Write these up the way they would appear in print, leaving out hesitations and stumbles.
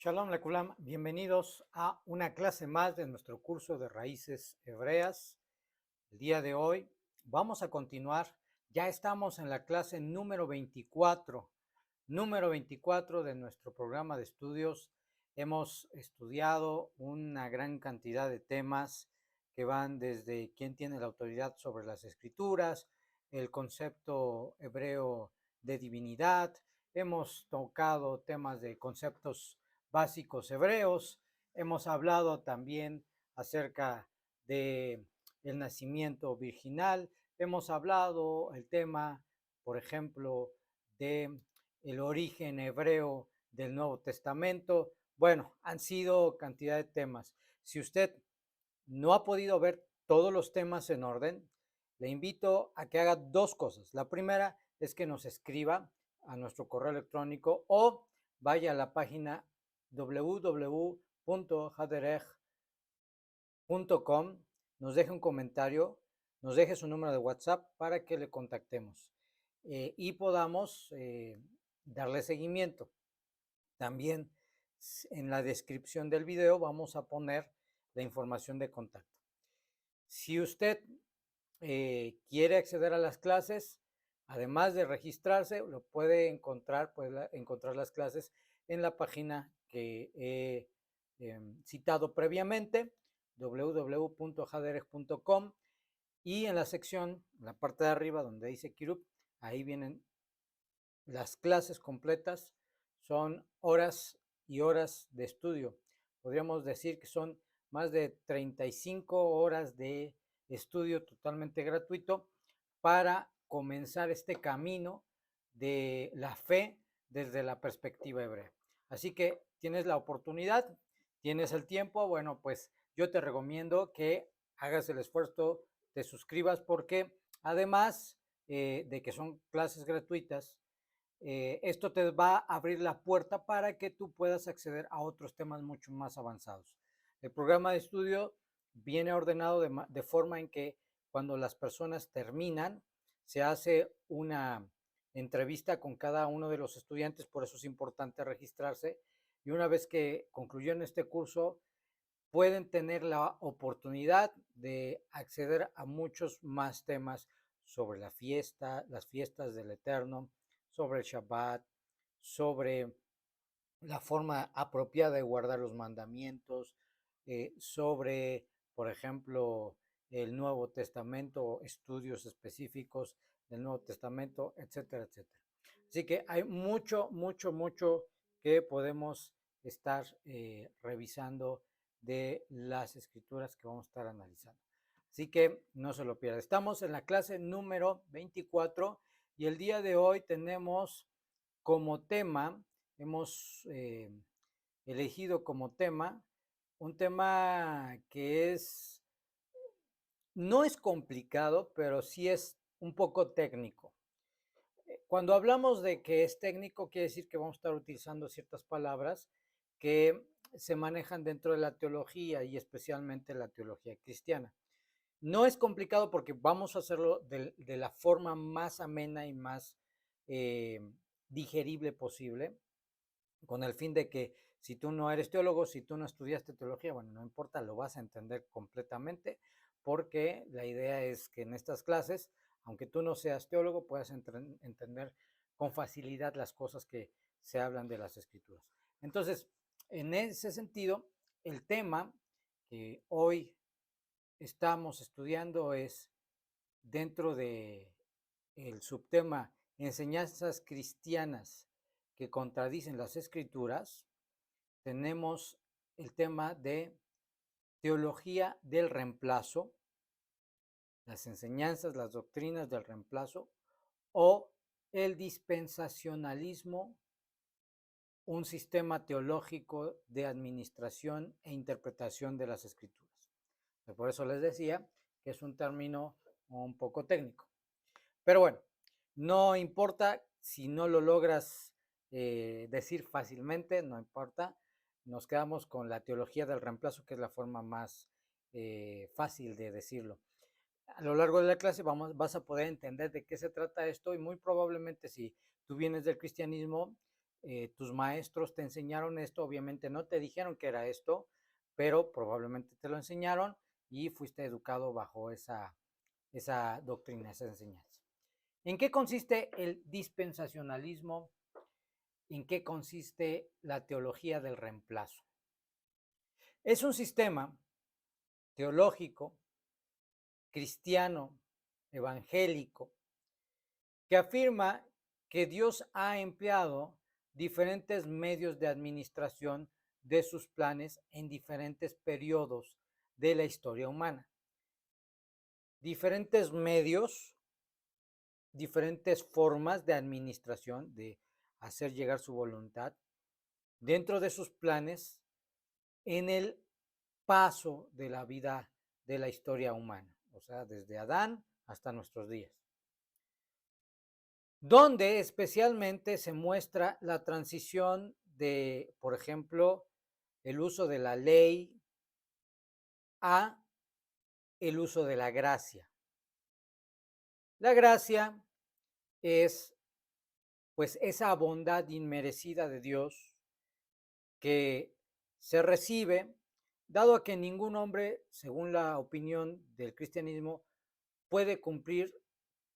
Shalom Lekulam, bienvenidos a una clase más de nuestro curso de raíces hebreas. El día de hoy vamos a continuar, ya estamos en la clase número 24 de nuestro programa de estudios. Hemos estudiado una gran cantidad de temas que van desde quién tiene la autoridad sobre las escrituras, el concepto hebreo de divinidad. Hemos tocado temas de conceptos básicos hebreos. Hemos hablado también acerca de el nacimiento virginal. Hemos hablado el tema, por ejemplo, de el origen hebreo del Nuevo Testamento. Bueno, han sido cantidad de temas. Si usted no ha podido ver todos los temas en orden, le invito a que haga dos cosas. La primera es que nos escriba a nuestro correo electrónico o vaya a la página www.haderech.com, nos deje un comentario, nos deje su número de WhatsApp para que le contactemos y podamos darle seguimiento. También en la descripción del video vamos a poner la información de contacto. Si usted quiere acceder a las clases, además de registrarse, lo puede encontrar, encontrar las clases en la página que he citado previamente, www.haderech.com, y en la sección, en la parte de arriba donde dice Kirup, ahí vienen las clases completas. Son horas y horas de estudio. Podríamos decir que son más de 35 horas de estudio totalmente gratuito para comenzar este camino de la fe desde la perspectiva hebrea. Así que tienes la oportunidad, tienes el tiempo, bueno, pues yo te recomiendo que hagas el esfuerzo, te suscribas, porque además de que son clases gratuitas, esto te va a abrir la puerta para que tú puedas acceder a otros temas mucho más avanzados. El programa de estudio viene ordenado de forma en que cuando las personas terminan, se hace una entrevista con cada uno de los estudiantes, por eso es importante registrarse, y una vez que concluyen este curso, pueden tener la oportunidad de acceder a muchos más temas sobre la fiesta, las fiestas del Eterno, sobre el Shabbat, sobre la forma apropiada de guardar los mandamientos, sobre, por ejemplo, el Nuevo Testamento, estudios específicos del Nuevo Testamento, etcétera, etcétera. Así que hay mucho, mucho, mucho que podemos estar revisando de las escrituras que vamos a estar analizando. Así que no se lo pierda. Estamos en la clase número 24 y el día de hoy tenemos como tema, hemos elegido como tema un tema que no es complicado, pero sí es un poco técnico. Cuando hablamos de que es técnico, quiere decir que vamos a estar utilizando ciertas palabras que se manejan dentro de la teología y especialmente la teología cristiana. No es complicado porque vamos a hacerlo de la forma más amena y más eh, digerible posible, con el fin de que si tú no eres teólogo, si tú no estudiaste teología, bueno, no importa, lo vas a entender completamente, porque la idea es que en estas clases, aunque tú no seas teólogo, puedas entender con facilidad las cosas que se hablan de las escrituras. Entonces, en ese sentido, el tema que hoy estamos estudiando es dentro de el subtema enseñanzas cristianas que contradicen las escrituras. Tenemos el tema de teología del reemplazo, las enseñanzas, las doctrinas del reemplazo, o el dispensacionalismo, un sistema teológico de administración e interpretación de las escrituras. Por eso les decía que es un término un poco técnico. Pero bueno, no importa si no lo logras decir fácilmente, no importa. Nos quedamos con la teología del reemplazo, que es la forma más fácil de decirlo. A lo largo de la clase vas a poder entender de qué se trata esto, y muy probablemente si tú vienes del cristianismo, tus maestros te enseñaron esto, obviamente no te dijeron que era esto, pero probablemente te lo enseñaron y fuiste educado bajo esa doctrina, esa enseñanza. ¿En qué consiste el dispensacionalismo? ¿En qué consiste la teología del reemplazo? Es un sistema teológico, cristiano, evangélico, que afirma que Dios ha empleado diferentes medios de administración de sus planes en diferentes periodos de la historia humana. Diferentes medios, diferentes formas de administración, de hacer llegar su voluntad dentro de sus planes en el paso de la vida de la historia humana, o sea, desde Adán hasta nuestros días, donde especialmente se muestra la transición de, por ejemplo, el uso de la ley a el uso de la gracia. La gracia es pues esa bondad inmerecida de Dios que se recibe, dado a que ningún hombre, según la opinión del cristianismo, puede cumplir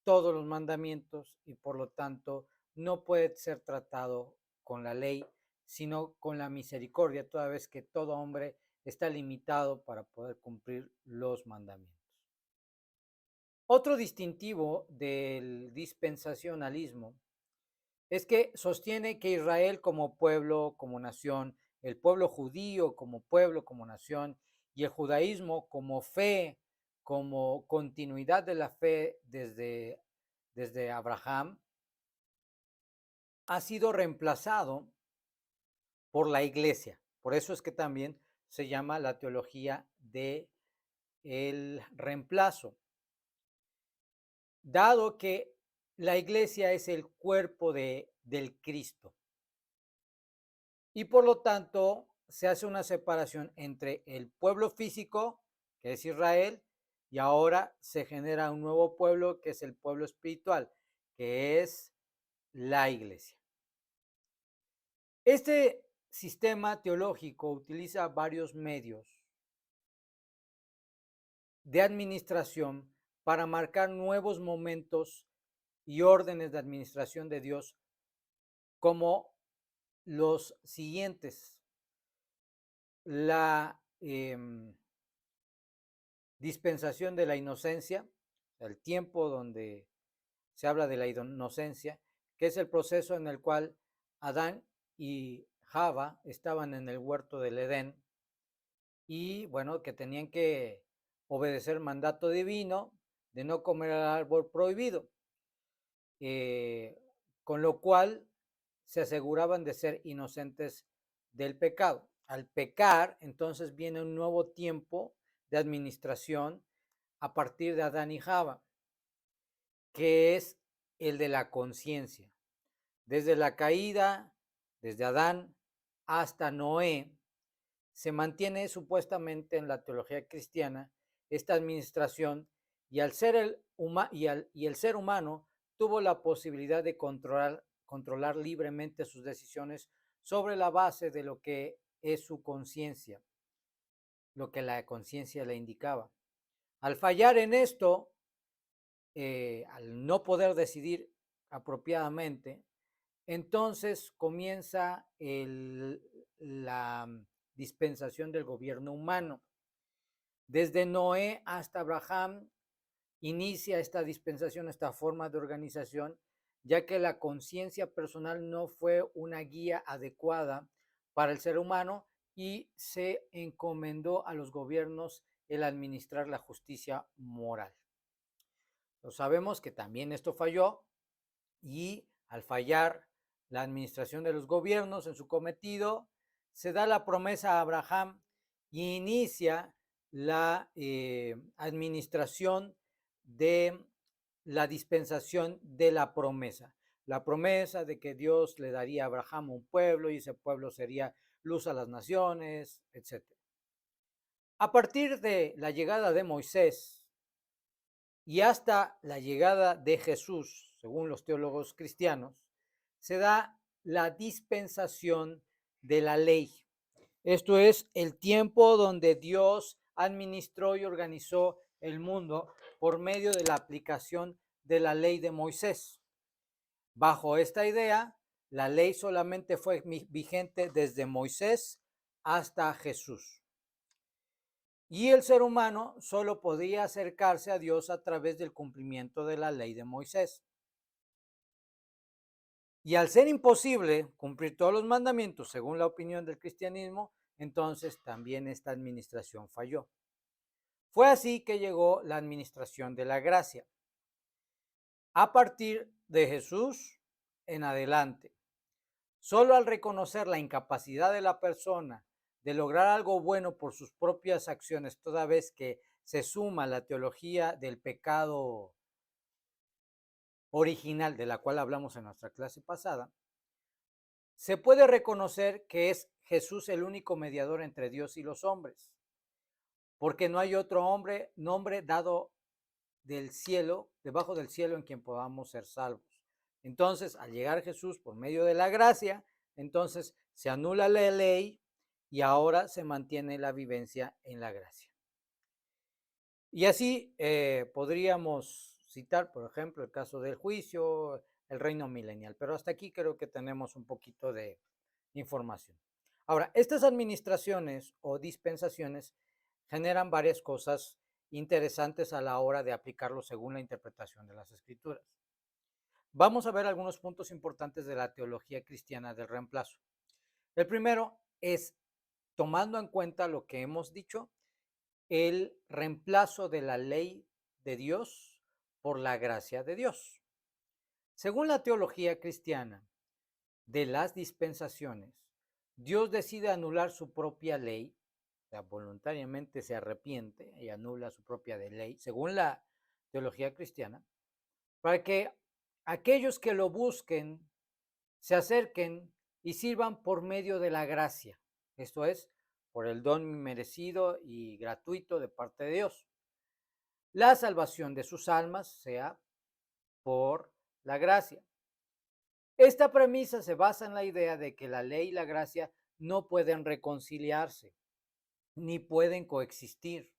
todos los mandamientos y por lo tanto no puede ser tratado con la ley, sino con la misericordia, toda vez que todo hombre está limitado para poder cumplir los mandamientos. Otro distintivo del dispensacionalismo es que sostiene que Israel como pueblo, como nación, el pueblo judío como pueblo, como nación, y el judaísmo como fe, como continuidad de la fe desde Abraham, ha sido reemplazado por la iglesia. Por eso es que también se llama la teología de el reemplazo, dado que la iglesia es el cuerpo del Cristo. Y por lo tanto se hace una separación entre el pueblo físico, que es Israel, y ahora se genera un nuevo pueblo, que es el pueblo espiritual, que es la iglesia. Este sistema teológico utiliza varios medios de administración para marcar nuevos momentos y órdenes de administración de Dios, como los siguientes: la dispensación de la inocencia, el tiempo donde se habla de la inocencia, que es el proceso en el cual Adán y Java estaban en el huerto del Edén y bueno, que tenían que obedecer mandato divino de no comer el árbol prohibido, eh, con lo cual se aseguraban de ser inocentes del pecado. Al pecar, entonces viene un nuevo tiempo de administración a partir de Adán y Java, que es el de la conciencia. Desde la caída, desde Adán hasta Noé, se mantiene supuestamente en la teología cristiana esta administración y al ser el ser humano tuvo la posibilidad de controlar libremente sus decisiones sobre la base de lo que es su conciencia, lo que la conciencia le indicaba. Al fallar en esto, al no poder decidir apropiadamente, entonces comienza la dispensación del gobierno humano. Desde Noé hasta Abraham inicia esta dispensación, esta forma de organización, ya que la conciencia personal no fue una guía adecuada para el ser humano y se encomendó a los gobiernos el administrar la justicia moral. Lo sabemos que también esto falló y al fallar la administración de los gobiernos en su cometido, se da la promesa a Abraham y inicia la administración de la dispensación de la promesa de que Dios le daría a Abraham un pueblo y ese pueblo sería luz a las naciones, etc. A partir de la llegada de Moisés y hasta la llegada de Jesús, según los teólogos cristianos, se da la dispensación de la ley. Esto es el tiempo donde Dios administró y organizó el mundo por medio de la aplicación de la ley de Moisés. Bajo esta idea, la ley solamente fue vigente desde Moisés hasta Jesús. Y el ser humano solo podía acercarse a Dios a través del cumplimiento de la ley de Moisés. Y al ser imposible cumplir todos los mandamientos según la opinión del cristianismo, entonces también esta administración falló. Fue así que llegó la administración de la gracia. A partir de Jesús en adelante, solo al reconocer la incapacidad de la persona de lograr algo bueno por sus propias acciones, toda vez que se suma la teología del pecado original de la cual hablamos en nuestra clase pasada, se puede reconocer que es Jesús el único mediador entre Dios y los hombres, porque no hay otro nombre dado del cielo, debajo del cielo, en quien podamos ser salvos. Entonces, al llegar Jesús por medio de la gracia, entonces se anula la ley y ahora se mantiene la vivencia en la gracia. Y así podríamos citar, por ejemplo, el caso del juicio, el reino milenial, pero hasta aquí creo que tenemos un poquito de información. Ahora, estas administraciones o dispensaciones generan varias cosas interesantes a la hora de aplicarlo según la interpretación de las escrituras. Vamos a ver algunos puntos importantes de la teología cristiana del reemplazo. El primero es, tomando en cuenta lo que hemos dicho, el reemplazo de la ley de Dios por la gracia de Dios. Según la teología cristiana de las dispensaciones, Dios decide anular su propia ley, o sea, voluntariamente se arrepiente y anula su propia ley, según la teología cristiana, para que aquellos que lo busquen se acerquen y sirvan por medio de la gracia, esto es, por el don merecido y gratuito de parte de Dios. La salvación de sus almas sea por la gracia. Esta premisa se basa en la idea de que la ley y la gracia no pueden reconciliarse, ni pueden coexistir.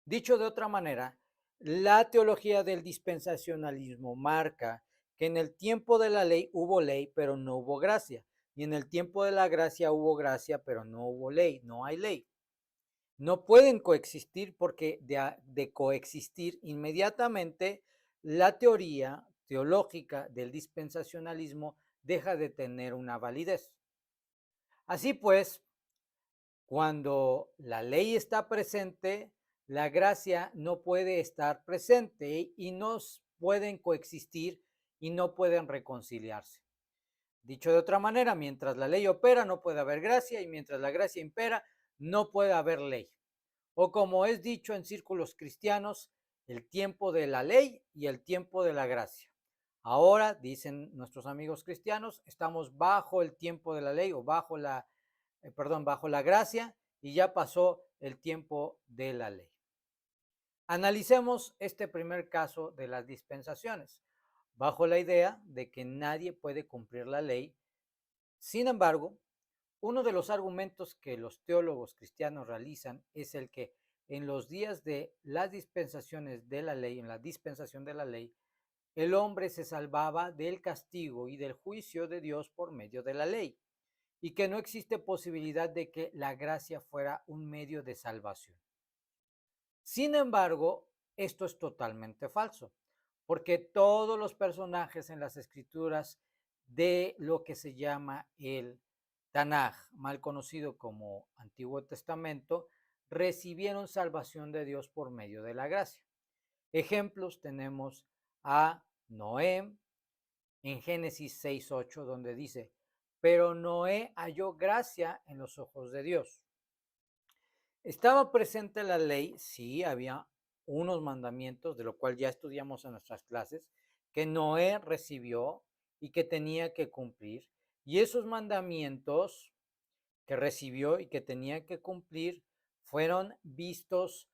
Dicho de otra manera, la teología del dispensacionalismo marca que en el tiempo de la ley hubo ley, pero no hubo gracia, y en el tiempo de la gracia hubo gracia, pero no hubo ley, no hay ley. No pueden coexistir porque de coexistir inmediatamente la teoría teológica del dispensacionalismo deja de tener una validez. Así pues, cuando la ley está presente, la gracia no puede estar presente y no pueden coexistir y no pueden reconciliarse. Dicho de otra manera, mientras la ley opera no puede haber gracia y mientras la gracia impera no puede haber ley. O como es dicho en círculos cristianos, el tiempo de la ley y el tiempo de la gracia. Ahora, dicen nuestros amigos cristianos, estamos bajo el tiempo de la ley o bajo la gracia y ya pasó el tiempo de la ley. Analicemos este primer caso de las dispensaciones, bajo la idea de que nadie puede cumplir la ley. Sin embargo, uno de los argumentos que los teólogos cristianos realizan es el que en los días de las dispensaciones de la ley, en la dispensación de la ley, el hombre se salvaba del castigo y del juicio de Dios por medio de la ley, y que no existe posibilidad de que la gracia fuera un medio de salvación. Sin embargo, esto es totalmente falso, porque todos los personajes en las escrituras de lo que se llama el Tanaj, mal conocido como Antiguo Testamento, recibieron salvación de Dios por medio de la gracia. Ejemplos tenemos a Noé en Génesis 6:8, donde dice, pero Noé halló gracia en los ojos de Dios. Estaba presente la ley, sí, había unos mandamientos, de lo cual ya estudiamos en nuestras clases, que Noé recibió y que tenía que cumplir. Y esos mandamientos que recibió y que tenía que cumplir fueron vistos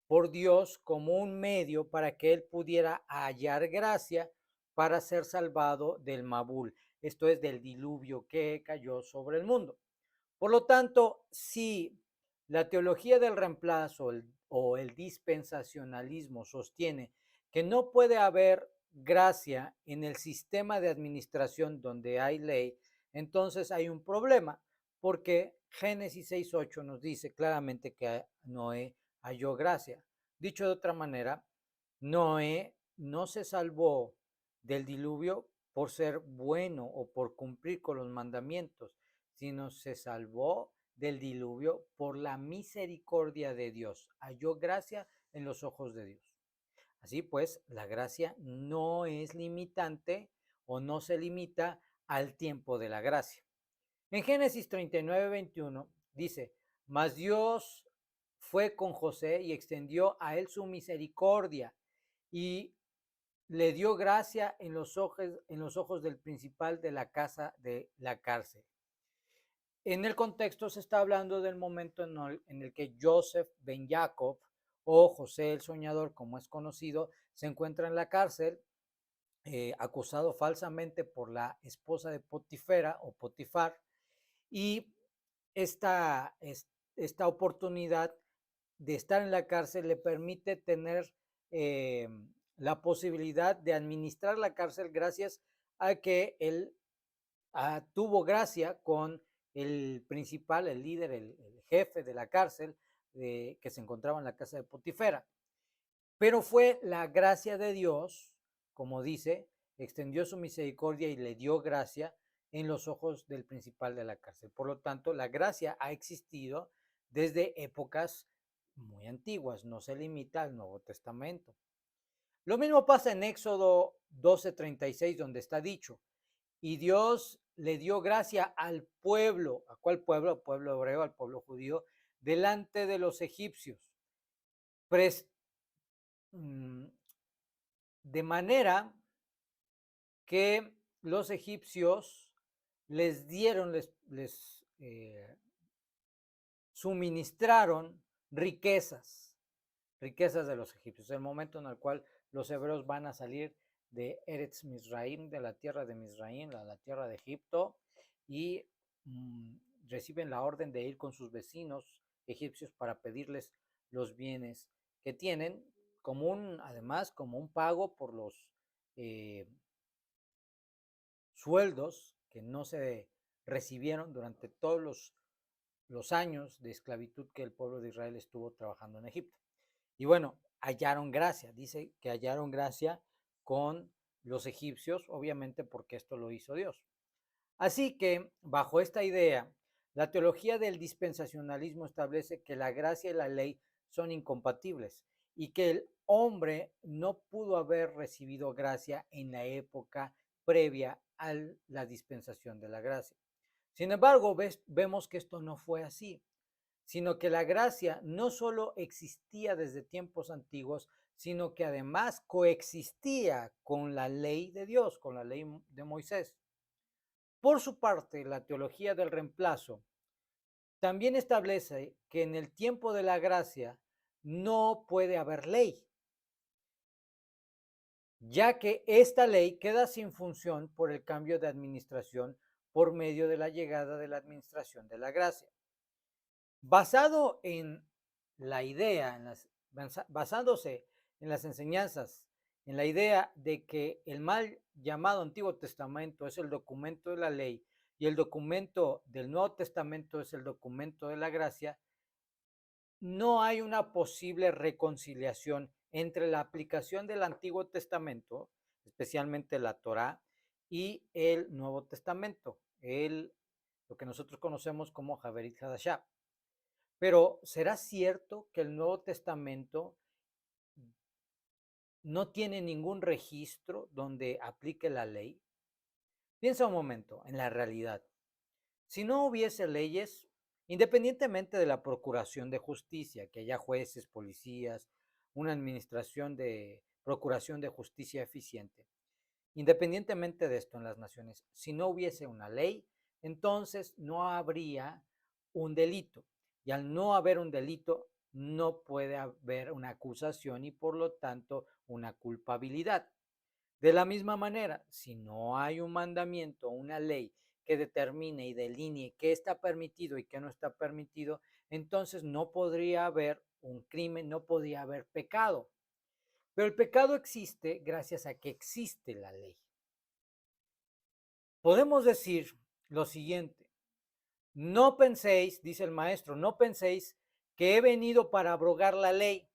por Dios como un medio para que él pudiera hallar gracia para ser salvado del Mabul. esto es del diluvio que cayó sobre el mundo. Por lo tanto, si la teología del reemplazo o el dispensacionalismo sostiene que no puede haber gracia en el sistema de administración donde hay ley, entonces hay un problema, porque Génesis 6:8 nos dice claramente que Noé halló gracia. Dicho de otra manera, Noé no se salvó del diluvio por ser bueno o por cumplir con los mandamientos, sino se salvó del diluvio por la misericordia de Dios. Halló gracia en los ojos de Dios. Así pues, la gracia no es limitante o no se limita al tiempo de la gracia. En Génesis 39:21 dice, mas Dios fue con José y extendió a él su misericordia y le dio gracia en los ojos del principal de la casa de la cárcel. En el contexto se está hablando del momento en el que Joseph ben Jacob o José el Soñador, como es conocido, se encuentra en la cárcel, acusado falsamente por la esposa de Potifera o Potifar, y esta, esta oportunidad de estar en la cárcel le permite tener eh, la posibilidad de administrar la cárcel gracias a que él tuvo gracia con el principal, el líder, el jefe de la cárcel que se encontraba en la casa de Potifera. Pero fue la gracia de Dios, como dice, extendió su misericordia y le dio gracia en los ojos del principal de la cárcel. Por lo tanto, la gracia ha existido desde épocas muy antiguas, no se limita al Nuevo Testamento. Lo mismo pasa en Éxodo 12:36, donde está dicho, y Dios le dio gracia al pueblo. ¿A cuál pueblo? Al pueblo hebreo, al pueblo judío, delante de los egipcios. De manera que los egipcios les dieron, les suministraron riquezas, riquezas de los egipcios. El momento en el cual los hebreos van a salir de Eretz Misraim, de la tierra de Misraim, la tierra de Egipto, y reciben la orden de ir con sus vecinos egipcios para pedirles los bienes que tienen, además, como un pago por los eh, sueldos que no se recibieron durante todos los años de esclavitud que el pueblo de Israel estuvo trabajando en Egipto. Y bueno, hallaron gracia, dice que hallaron gracia con los egipcios, obviamente porque esto lo hizo Dios. Así que, bajo esta idea, la teología del dispensacionalismo establece que la gracia y la ley son incompatibles y que el hombre no pudo haber recibido gracia en la época previa a la dispensación de la gracia. Sin embargo, vemos que esto no fue así, sino que la gracia no solo existía desde tiempos antiguos, sino que además coexistía con la ley de Dios, con la ley de Moisés. Por su parte, la teología del reemplazo también establece que en el tiempo de la gracia no puede haber ley, ya que esta ley queda sin función por el cambio de administración por medio de la llegada de la administración de la gracia. Basado en la idea, basándose en las enseñanzas, en la idea de que el mal llamado Antiguo Testamento es el documento de la ley y el documento del Nuevo Testamento es el documento de la gracia, no hay una posible reconciliación entre la aplicación del Antiguo Testamento, especialmente la Torá, y el Nuevo Testamento, lo que nosotros conocemos como Haberit Hadashah. Pero ¿será cierto que el Nuevo Testamento no tiene ningún registro donde aplique la ley? Piensa un momento en la realidad. Si no hubiese leyes, independientemente de la procuración de justicia, que haya jueces, policías, una administración de procuración de justicia eficiente, independientemente de esto en las naciones, si no hubiese una ley, entonces no habría un delito. Y al no haber un delito, no puede haber una acusación y por lo tanto una culpabilidad. De la misma manera, si no hay un mandamiento, una ley que determine y delinee qué está permitido y qué no está permitido, entonces no podría haber un crimen, no podría haber pecado. Pero el pecado existe gracias a que existe la ley. Podemos decir lo siguiente: no penséis, dice el maestro, no penséis que he venido para abrogar la ley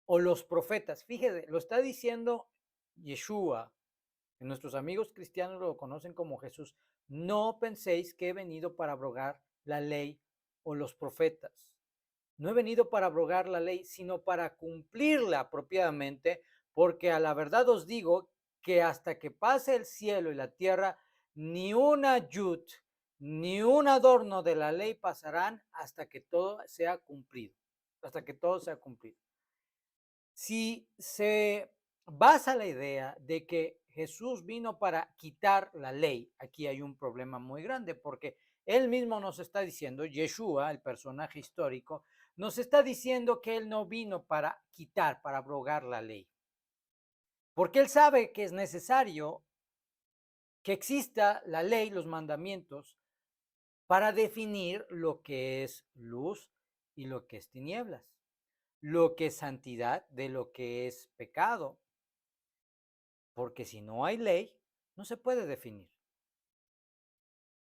o los profetas. Fíjese, lo está diciendo Yeshua. Nuestros amigos cristianos lo conocen como Jesús. No penséis que he venido para abrogar la ley o los profetas. No he venido para abrogar la ley, sino para cumplirla apropiadamente, porque a la verdad os digo que hasta que pase el cielo y la tierra, ni una yud, ni un adorno de la ley pasarán hasta que todo sea cumplido. Hasta que todo sea cumplido. Si se basa la idea de que Jesús vino para quitar la ley, aquí hay un problema muy grande, porque él mismo nos está diciendo, Yeshua, el personaje histórico, nos está diciendo que él no vino para quitar, para abrogar la ley, porque él sabe que es necesario que exista la ley, los mandamientos, para definir lo que es luz y lo que es tinieblas, lo que es santidad de lo que es pecado, porque si no hay ley, no se puede definir.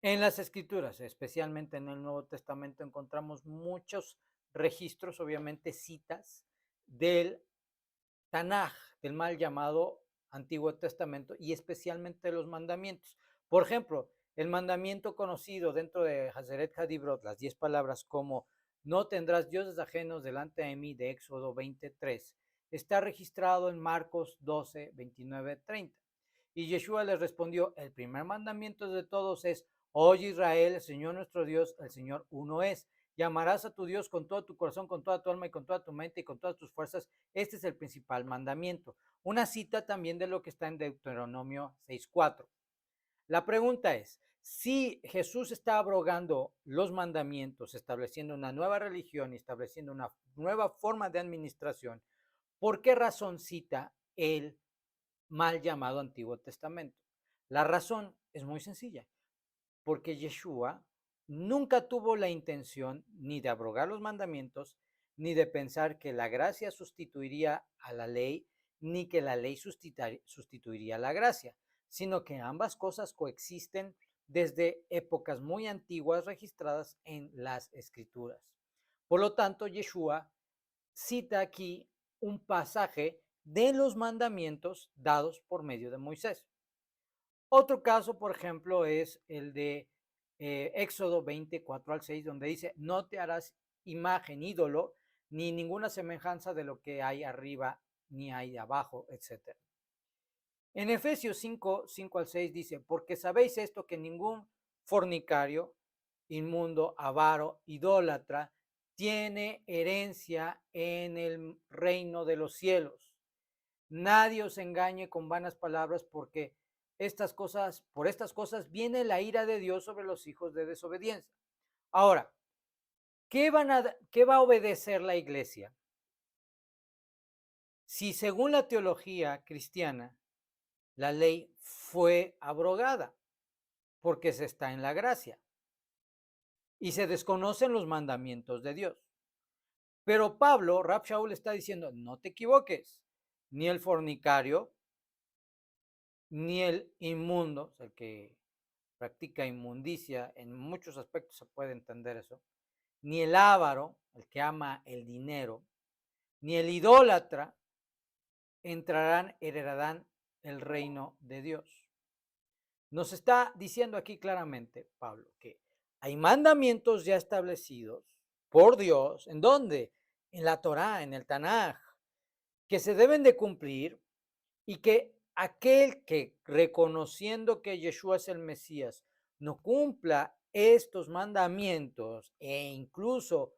En las escrituras, especialmente en el Nuevo Testamento, encontramos muchos registros, obviamente citas del Tanaj, del mal llamado Antiguo Testamento, y especialmente los mandamientos. Por ejemplo, el mandamiento conocido dentro de Hazeret Hadibrot, las 10 palabras como no tendrás dioses ajenos delante de mí, de Éxodo 23, está registrado en Marcos 12, 29, 30. Y Yeshua les respondió, el primer mandamiento de todos es, oye Israel, el Señor nuestro Dios, el Señor uno es. Llamarás a tu Dios con todo tu corazón, con toda tu alma y con toda tu mente y con todas tus fuerzas. Este es el principal mandamiento. Una cita también de lo que está en Deuteronomio 6:4. La pregunta es, si Jesús está abrogando los mandamientos, estableciendo una nueva religión y estableciendo una nueva forma de administración, ¿por qué razón cita el mal llamado Antiguo Testamento? La razón es muy sencilla, porque Yeshua nunca tuvo la intención ni de abrogar los mandamientos, ni de pensar que la gracia sustituiría a la ley, ni que la ley sustituiría a la gracia, sino que ambas cosas coexisten desde épocas muy antiguas registradas en las escrituras. Por lo tanto, Yeshua cita aquí un pasaje de los mandamientos dados por medio de Moisés. Otro caso, por ejemplo, es el de Éxodo 24 al 6, donde dice, no te harás imagen, ídolo, ni ninguna semejanza de lo que hay arriba, ni hay abajo, etc. En Efesios 5, 5 al 6 dice, porque sabéis esto, que ningún fornicario, inmundo, avaro, idólatra, tiene herencia en el reino de los cielos. Nadie os engañe con vanas palabras, porque por estas cosas viene la ira de Dios sobre los hijos de desobediencia. Ahora, ¿qué va a obedecer la iglesia? Si según la teología cristiana, la ley fue abrogada porque se está en la gracia y se desconocen los mandamientos de Dios. Pero Pablo, Rab Shaul, está diciendo, no te equivoques, ni el fornicario, ni el inmundo, o sea, el que practica inmundicia, en muchos aspectos se puede entender eso, ni el avaro, el que ama el dinero, ni el idólatra heredarán el reino de Dios. Nos está diciendo aquí claramente, Pablo, que hay mandamientos ya establecidos por Dios, ¿en dónde? En la Torá, en el Tanaj, que se deben de cumplir, y que aquel que, reconociendo que Yeshua es el Mesías, no cumpla estos mandamientos e incluso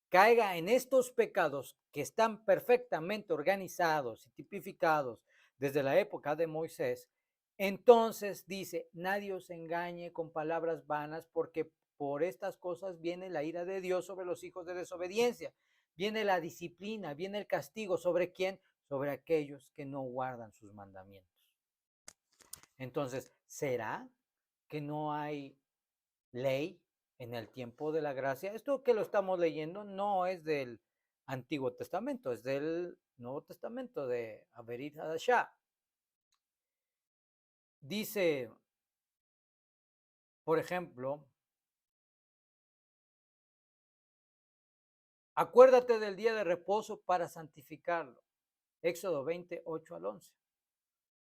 caiga en estos pecados que están perfectamente organizados y tipificados desde la época de Moisés, entonces dice, nadie os engañe con palabras vanas, porque por estas cosas viene la ira de Dios sobre los hijos de desobediencia, viene la disciplina, viene el castigo, ¿sobre quién? Sobre aquellos que no guardan sus mandamientos. Entonces, ¿será que no hay ley en el tiempo de la gracia? Esto que lo estamos leyendo no es del Antiguo Testamento, es del Nuevo Testamento, de Averit Hadashah. Dice, por ejemplo, acuérdate del día de reposo para santificarlo. Éxodo 28 al 11.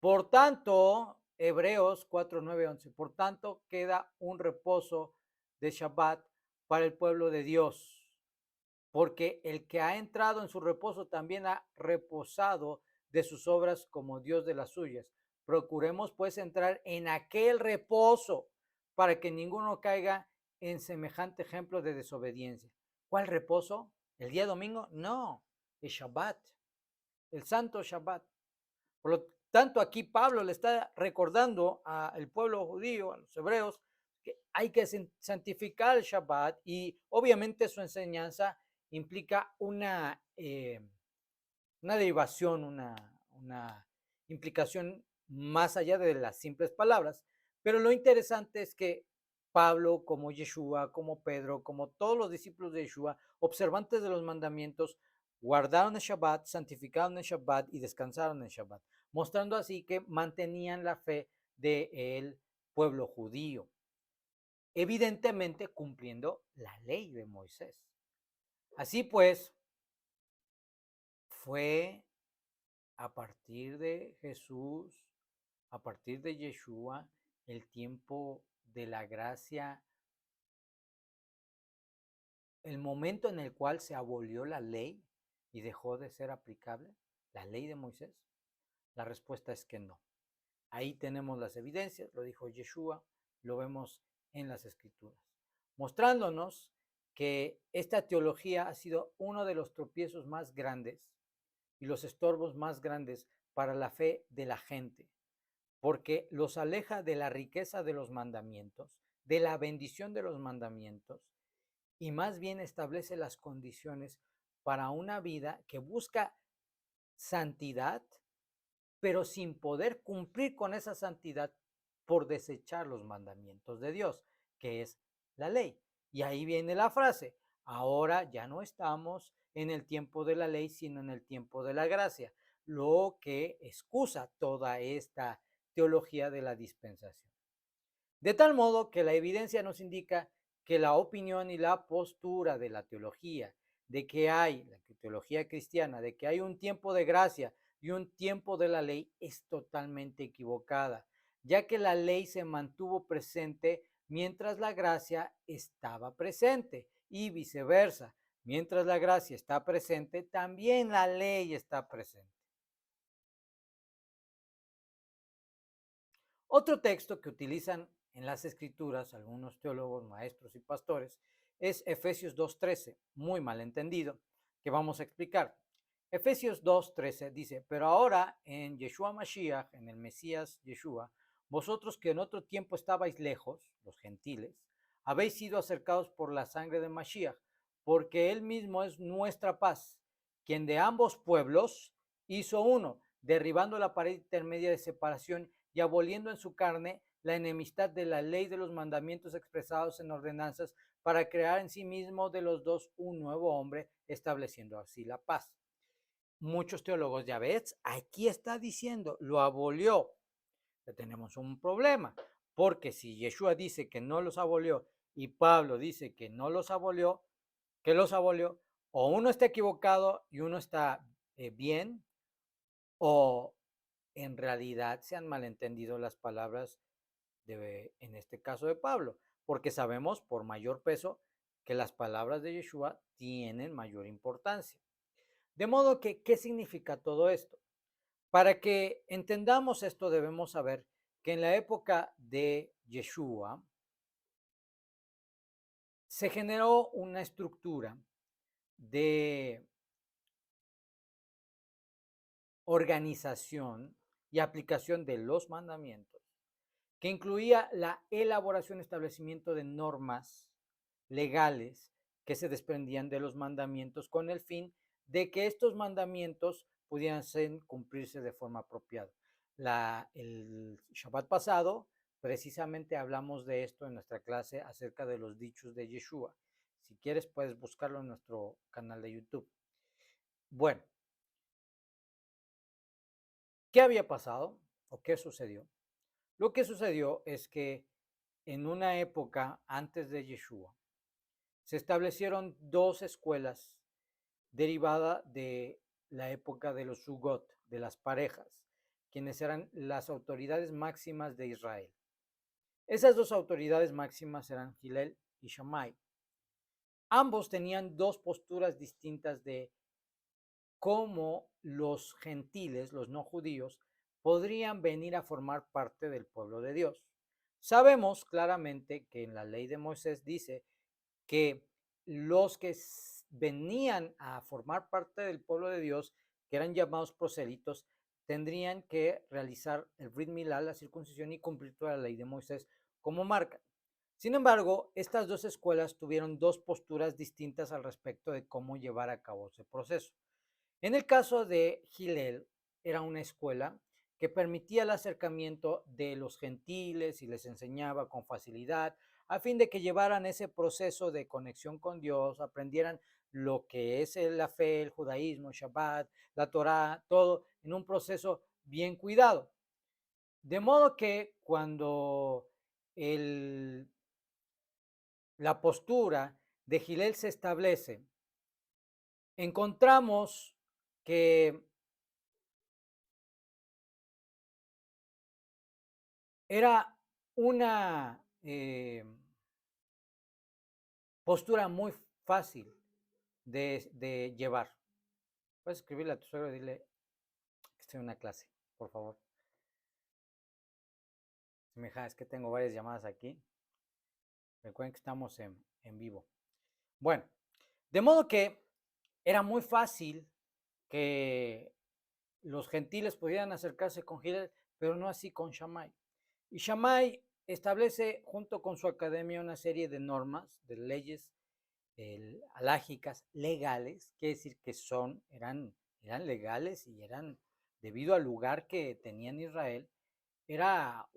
Por tanto, Hebreos 4, 9, 11. Por tanto, queda un reposo de Shabbat para el pueblo de Dios, porque el que ha entrado en su reposo también ha reposado de sus obras como Dios de las suyas. Procuremos pues entrar en aquel reposo para que ninguno caiga en semejante ejemplo de desobediencia. ¿Cuál reposo? ¿El día domingo? No, el Shabbat, el santo Shabbat. Por lo tanto, aquí Pablo le está recordando al pueblo judío, a los hebreos, que hay que santificar el Shabbat, y obviamente su enseñanza implica una derivación, una implicación más allá de las simples palabras. Pero lo interesante es que Pablo, como Yeshua, como Pedro, como todos los discípulos de Yeshua, observantes de los mandamientos, guardaron el Shabbat, santificaron el Shabbat y descansaron el Shabbat, mostrando así que mantenían la fe del pueblo judío, evidentemente cumpliendo la ley de Moisés. Así pues, fue a partir de Jesús, a partir de Yeshua, el tiempo de la gracia, el momento en el cual se abolió la ley y dejó de ser aplicable, la ley de Moisés. La respuesta es que no. Ahí tenemos las evidencias, lo dijo Yeshua, lo vemos en las escrituras, mostrándonos que esta teología ha sido uno de los tropiezos más grandes y los estorbos más grandes para la fe de la gente, porque los aleja de la riqueza de los mandamientos, de la bendición de los mandamientos, y más bien establece las condiciones para una vida que busca santidad, pero sin poder cumplir con esa santidad por desechar los mandamientos de Dios, que es la ley. Y ahí viene la frase: ahora ya no estamos en el tiempo de la ley, sino en el tiempo de la gracia, lo que excusa toda esta teología de la dispensación. De tal modo que la evidencia nos indica que la opinión y la postura de la teología, de que hay, la teología cristiana, de que hay un tiempo de gracia y un tiempo de la ley, es totalmente equivocada, ya que la ley se mantuvo presente mientras la gracia estaba presente y viceversa. Mientras la gracia está presente, también la ley está presente. Otro texto que utilizan en las escrituras algunos teólogos, maestros y pastores es Efesios 2:13, muy mal entendido, que vamos a explicar. Efesios 2:13 dice: pero ahora en Yeshua Mashiach, en el Mesías Yeshua, vosotros que en otro tiempo estabais lejos, los gentiles, habéis sido acercados por la sangre de Mashiach, porque él mismo es nuestra paz, quien de ambos pueblos hizo uno, derribando la pared intermedia de separación y aboliendo en su carne la enemistad de la ley de los mandamientos expresados en ordenanzas, para crear en sí mismo de los dos un nuevo hombre, estableciendo así la paz. Muchos teólogos, ya ves, aquí está diciendo, lo abolió. Ya tenemos un problema, porque si Yeshua dice que no los abolió y Pablo dice que no los abolió, que los abolió, o uno está equivocado y uno está bien, o en realidad se han malentendido las palabras en este caso de Pablo, porque sabemos por mayor peso que las palabras de Yeshua tienen mayor importancia. De modo que, ¿qué significa todo esto? Para que entendamos esto debemos saber que en la época de Yeshua se generó una estructura de organización y aplicación de los mandamientos, que incluía la elaboración y establecimiento de normas legales que se desprendían de los mandamientos, con el fin de que estos mandamientos pudieran cumplirse de forma apropiada. el Shabbat pasado, precisamente hablamos de esto en nuestra clase acerca de los dichos de Yeshua. Si quieres, puedes buscarlo en nuestro canal de YouTube. Bueno, ¿qué había pasado o qué sucedió? Lo que sucedió es que en una época antes de Yeshua se establecieron dos escuelas derivadas de la época de los Sugot, de las parejas, quienes eran las autoridades máximas de Israel. Esas dos autoridades máximas eran Hillel y Shammai. Ambos tenían dos posturas distintas de cómo los gentiles, los no judíos, podrían venir a formar parte del pueblo de Dios. Sabemos claramente que en la ley de Moisés dice que los que venían a formar parte del pueblo de Dios, que eran llamados proselitos, tendrían que realizar el Brit Milá, la circuncisión, y cumplir toda la ley de Moisés como marca. Sin embargo, estas dos escuelas tuvieron dos posturas distintas al respecto de cómo llevar a cabo ese proceso. En el caso de Hillel, era una escuela que permitía el acercamiento de los gentiles y les enseñaba con facilidad a fin de que llevaran ese proceso de conexión con Dios, aprendieran lo que es la fe, el judaísmo, Shabbat, la Torá, todo en un proceso bien cuidado. De modo que cuando la postura de Hillel se establece, encontramos que era una postura muy fácil de llevar. Puedes escribirle a tu suegro y dile que estoy en una clase, por favor. Mija, es que tengo varias llamadas aquí. Recuerden que estamos en vivo. Bueno, de modo que era muy fácil que los gentiles pudieran acercarse con Hillel, pero no así con Shammai. Y Shammai establece junto con su academia una serie de normas, de leyes alágicas, legales, quiere decir que eran legales y eran, debido al lugar que tenía Israel, era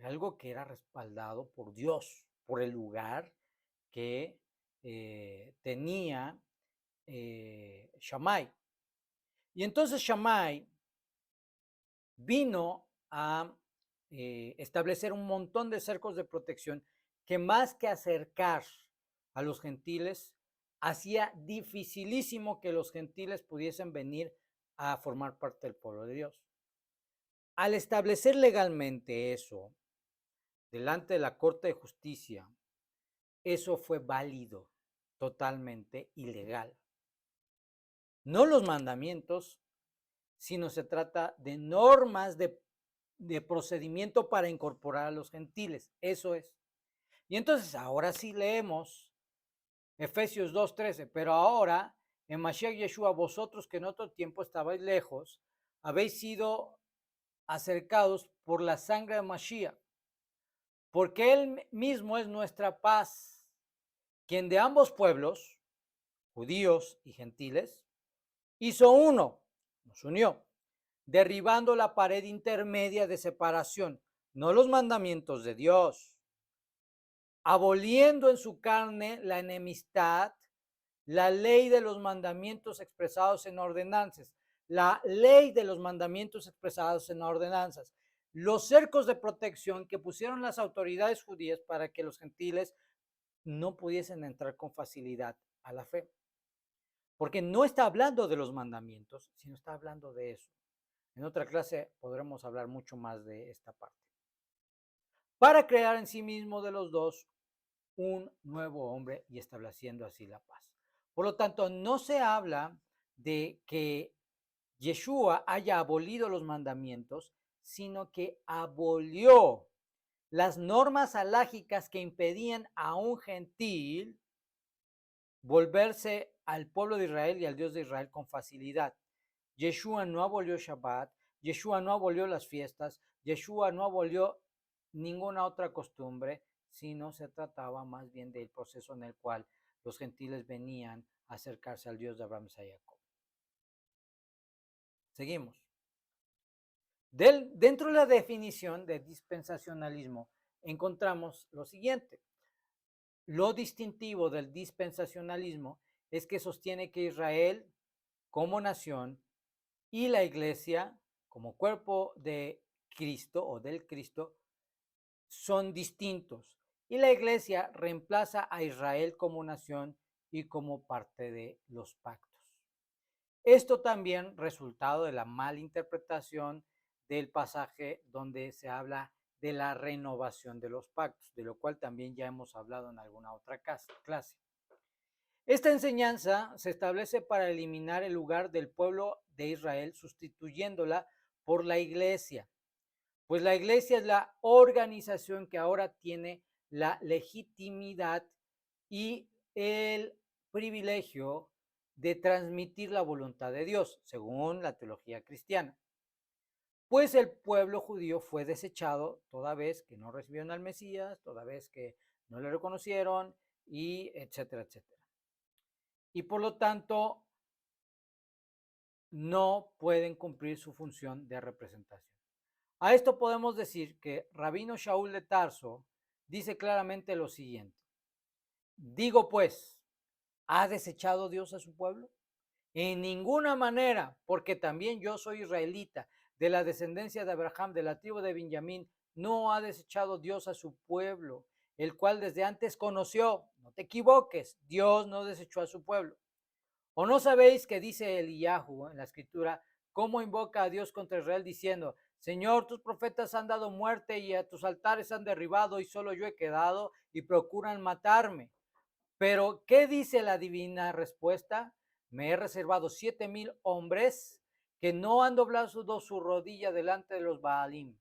algo que era respaldado por Dios, por el lugar que tenía Shammai. Y entonces Shammai vino a establecer un montón de cercos de protección que más que acercar a los gentiles, hacía dificilísimo que los gentiles pudiesen venir a formar parte del pueblo de Dios. Al establecer legalmente eso delante de la Corte de Justicia, eso fue válido, totalmente ilegal. No los mandamientos, sino se trata de normas de procedimiento para incorporar a los gentiles. Eso es. Y entonces ahora sí leemos Efesios 2:13, pero ahora en Mashiach Yeshua, vosotros que en otro tiempo estabais lejos, habéis sido acercados por la sangre de Mashiach, porque Él mismo es nuestra paz, quien de ambos pueblos, judíos y gentiles, hizo uno, nos unió, derribando la pared intermedia de separación, no los mandamientos de Dios, aboliendo en su carne la enemistad, la ley de los mandamientos expresados en ordenanzas, la ley de los mandamientos expresados en ordenanzas, los cercos de protección que pusieron las autoridades judías para que los gentiles no pudiesen entrar con facilidad a la fe. Porque no está hablando de los mandamientos, sino está hablando de eso. En otra clase podremos hablar mucho más de esta parte. Para crear en sí mismo de los dos un nuevo hombre y estableciendo así la paz. Por lo tanto, no se habla de que Yeshua haya abolido los mandamientos, sino que abolió las normas alágicas que impedían a un gentil volverse al pueblo de Israel y al Dios de Israel con facilidad. Yeshua no abolió Shabbat, Yeshua no abolió las fiestas, Yeshua no abolió ninguna otra costumbre, sino se trataba más bien del proceso en el cual los gentiles venían a acercarse al Dios de Abraham, Isaac y Jacob. Seguimos. Dentro de la definición de dispensacionalismo encontramos lo siguiente. Lo distintivo del dispensacionalismo es que sostiene que Israel como nación y la iglesia como cuerpo de Cristo o del Cristo son distintos. Y la iglesia reemplaza a Israel como nación y como parte de los pactos. Esto también resultado de la malinterpretación del pasaje donde se habla de la renovación de los pactos, de lo cual también ya hemos hablado en alguna otra clase. Esta enseñanza se establece para eliminar el lugar del pueblo de Israel, sustituyéndola por la iglesia, pues la iglesia es la organización que ahora tiene la legitimidad y el privilegio de transmitir la voluntad de Dios, según la teología cristiana. Pues el pueblo judío fue desechado toda vez que no recibieron al Mesías, toda vez que no le reconocieron, y etcétera, etcétera. Y por lo tanto, no pueden cumplir su función de representación. A esto podemos decir que Rabino Shaul de Tarso dice claramente lo siguiente. Digo pues, ¿ha desechado Dios a su pueblo? En ninguna manera, porque también yo soy israelita, de la descendencia de Abraham, de la tribu de Benjamín, no ha desechado Dios a su pueblo, el cual desde antes conoció. No te equivoques, Dios no desechó a su pueblo. ¿O no sabéis que dice Eliyahu en la escritura, cómo invoca a Dios contra Israel diciendo, Señor, tus profetas han dado muerte y a tus altares han derribado y solo yo he quedado y procuran matarme? Pero, ¿qué dice la divina respuesta? Me he reservado 7,000 hombres que no han doblado su rodilla delante de los Baalim.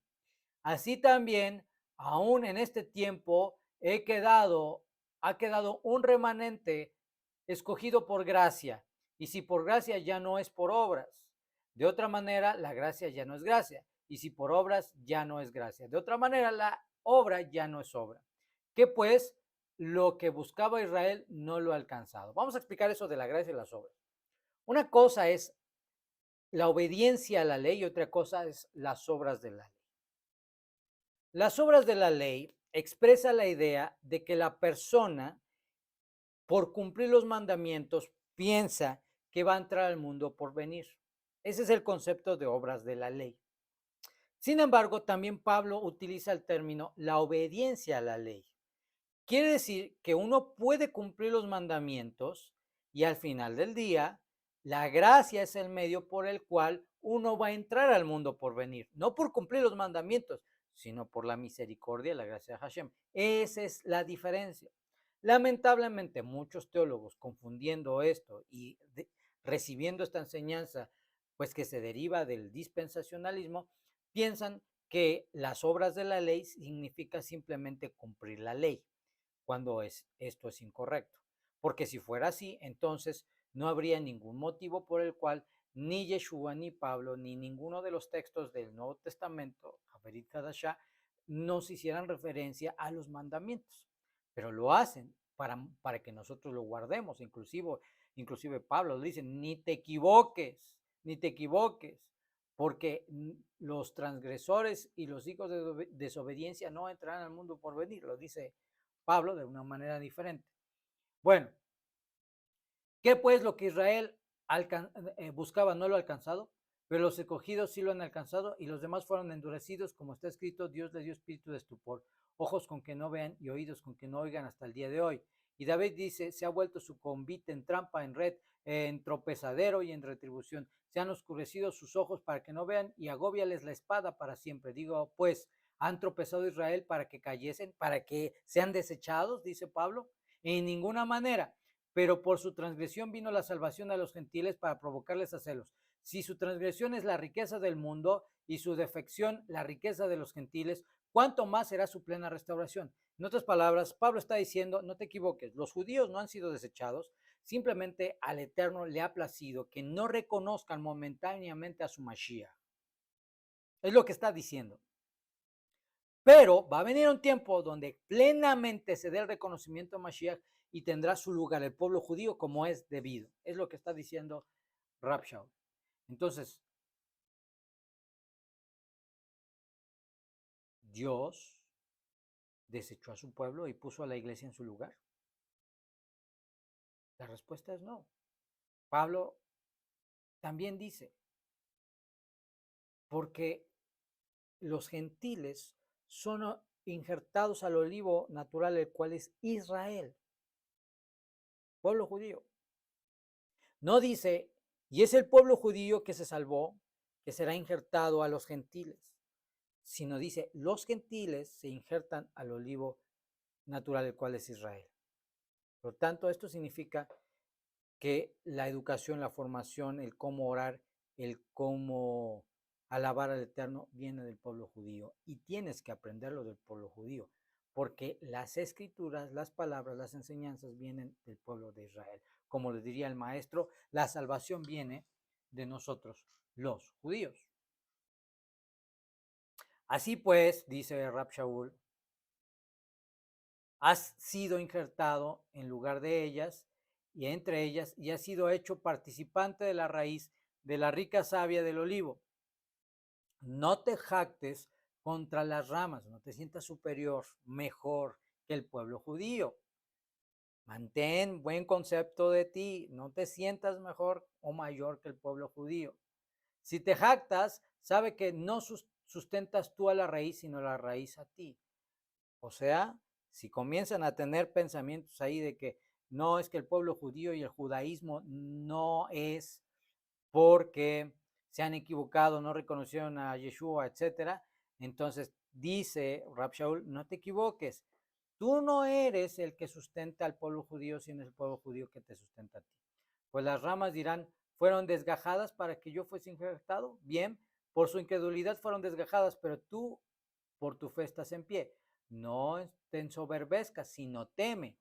Así también, aún en este tiempo, ha quedado un remanente escogido por gracia. Y si por gracia ya no es por obras. De otra manera, la gracia ya no es gracia. Y si por obras ya no es gracia. De otra manera, la obra ya no es obra. Que pues lo que buscaba Israel no lo ha alcanzado. Vamos a explicar eso de la gracia y las obras. Una cosa es la obediencia a la ley y otra cosa es las obras de la ley. Las obras de la ley expresa la idea de que la persona, por cumplir los mandamientos, piensa que va a entrar al mundo por venir. Ese es el concepto de obras de la ley. Sin embargo, también Pablo utiliza el término la obediencia a la ley. Quiere decir que uno puede cumplir los mandamientos y al final del día, la gracia es el medio por el cual uno va a entrar al mundo por venir, no por cumplir los mandamientos, sino por la misericordia y la gracia de Hashem. Esa es la diferencia. Lamentablemente, muchos teólogos confundiendo esto y recibiendo esta enseñanza, pues que se deriva del dispensacionalismo, piensan que las obras de la ley significa simplemente cumplir la ley cuando esto es incorrecto. Porque si fuera así, entonces no habría ningún motivo por el cual ni Yeshua, ni Pablo, ni ninguno de los textos del Nuevo Testamento, Haberit Hadashah, nos hicieran referencia a los mandamientos. Pero lo hacen para que nosotros lo guardemos. Inclusive Pablo dice, ni te equivoques, porque los transgresores y los hijos de desobediencia no entrarán al mundo por venir, lo dice Pablo de una manera diferente. Bueno, ¿qué pues lo que Israel buscaba no lo ha alcanzado? Pero los escogidos sí lo han alcanzado y los demás fueron endurecidos, como está escrito, Dios les dio espíritu de estupor, ojos con que no vean y oídos con que no oigan hasta el día de hoy. Y David dice, se ha vuelto su convite en trampa, en red, en tropezadero y en retribución. Se han oscurecido sus ojos para que no vean y agóbiales la espada para siempre. Digo, pues, ¿han tropezado Israel para que cayesen, para que sean desechados? Dice Pablo. En ninguna manera, pero por su transgresión vino la salvación a los gentiles para provocarles a celos. Si su transgresión es la riqueza del mundo y su defección la riqueza de los gentiles, ¿cuánto más será su plena restauración? En otras palabras, Pablo está diciendo, no te equivoques, los judíos no han sido desechados, simplemente al Eterno le ha placido que no reconozcan momentáneamente a su Mashiach. Es lo que está diciendo. Pero va a venir un tiempo donde plenamente se dé el reconocimiento a Mashiach y tendrá su lugar el pueblo judío como es debido. Es lo que está diciendo Rab Shaul. Entonces, Dios desechó a su pueblo y puso a la iglesia en su lugar? La respuesta es no. Pablo también dice, porque los gentiles son injertados al olivo natural, el cual es Israel, pueblo judío. No dice, y es el pueblo judío que se salvó, que será injertado a los gentiles, sino dice, los gentiles se injertan al olivo natural, el cual es Israel. Por tanto, esto significa que la educación, la formación, el cómo orar, el cómo alabar al Eterno viene del pueblo judío y tienes que aprenderlo del pueblo judío, porque las escrituras, las palabras, las enseñanzas vienen del pueblo de Israel. Como le diría el maestro, la salvación viene de nosotros, los judíos. Así pues, dice Rab Shaul, has sido injertado en lugar de ellas y entre ellas y has sido hecho participante de la raíz de la rica savia del olivo. No te jactes contra las ramas, no te sientas superior, mejor que el pueblo judío. Mantén buen concepto de ti, no te sientas mejor o mayor que el pueblo judío. Si te jactas, sabe que no sustentas tú a la raíz, sino la raíz a ti. O sea, si comienzan a tener pensamientos ahí de que no es que el pueblo judío y el judaísmo no es porque se han equivocado, no reconocieron a Yeshua, etcétera, entonces dice Rab Shaul, no te equivoques, tú no eres el que sustenta al pueblo judío, sino el pueblo judío que te sustenta a ti. Pues las ramas dirán, fueron desgajadas para que yo fuese injertado. Bien, por su incredulidad fueron desgajadas, pero tú por tu fe estás en pie. No te ensoberbezcas, sino teme,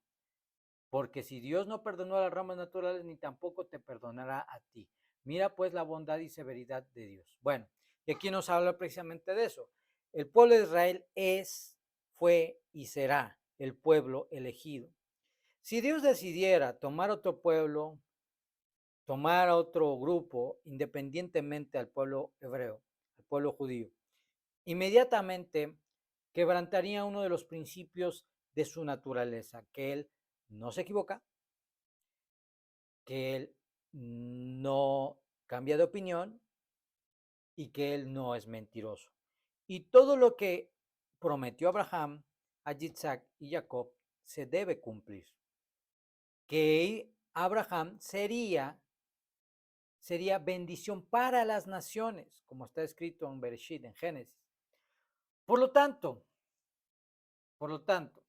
porque si Dios no perdonó a las ramas naturales, ni tampoco te perdonará a ti. Mira pues la bondad y severidad de Dios. Bueno, y aquí nos habla precisamente de eso. El pueblo de Israel es, fue y será el pueblo elegido. Si Dios decidiera tomar otro pueblo, tomar otro grupo, independientemente al pueblo hebreo, al pueblo judío, inmediatamente quebrantaría uno de los principios de su naturaleza, que él no se equivoca, que él no cambia de opinión y que él no es mentiroso. Y todo lo que prometió Abraham, a Isaac y Jacob se debe cumplir. Que Abraham sería bendición para las naciones, como está escrito en Bereshit, en Génesis. Por lo tanto, por lo tanto,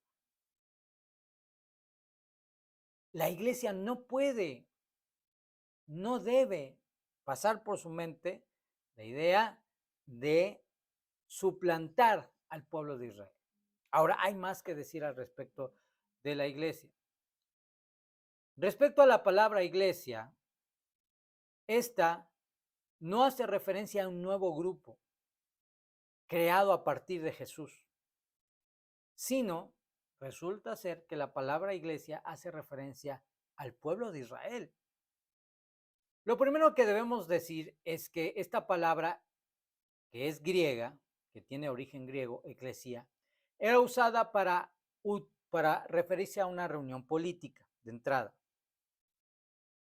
la iglesia no puede, no debe pasar por su mente la idea de suplantar al pueblo de Israel. Ahora, hay más que decir al respecto de la iglesia. Respecto a la palabra iglesia, esta no hace referencia a un nuevo grupo creado a partir de Jesús, sino resulta ser que la palabra iglesia hace referencia al pueblo de Israel. Lo primero que debemos decir es que esta palabra, que es griega, que tiene origen griego, eclesia, era usada para referirse a una reunión política de entrada,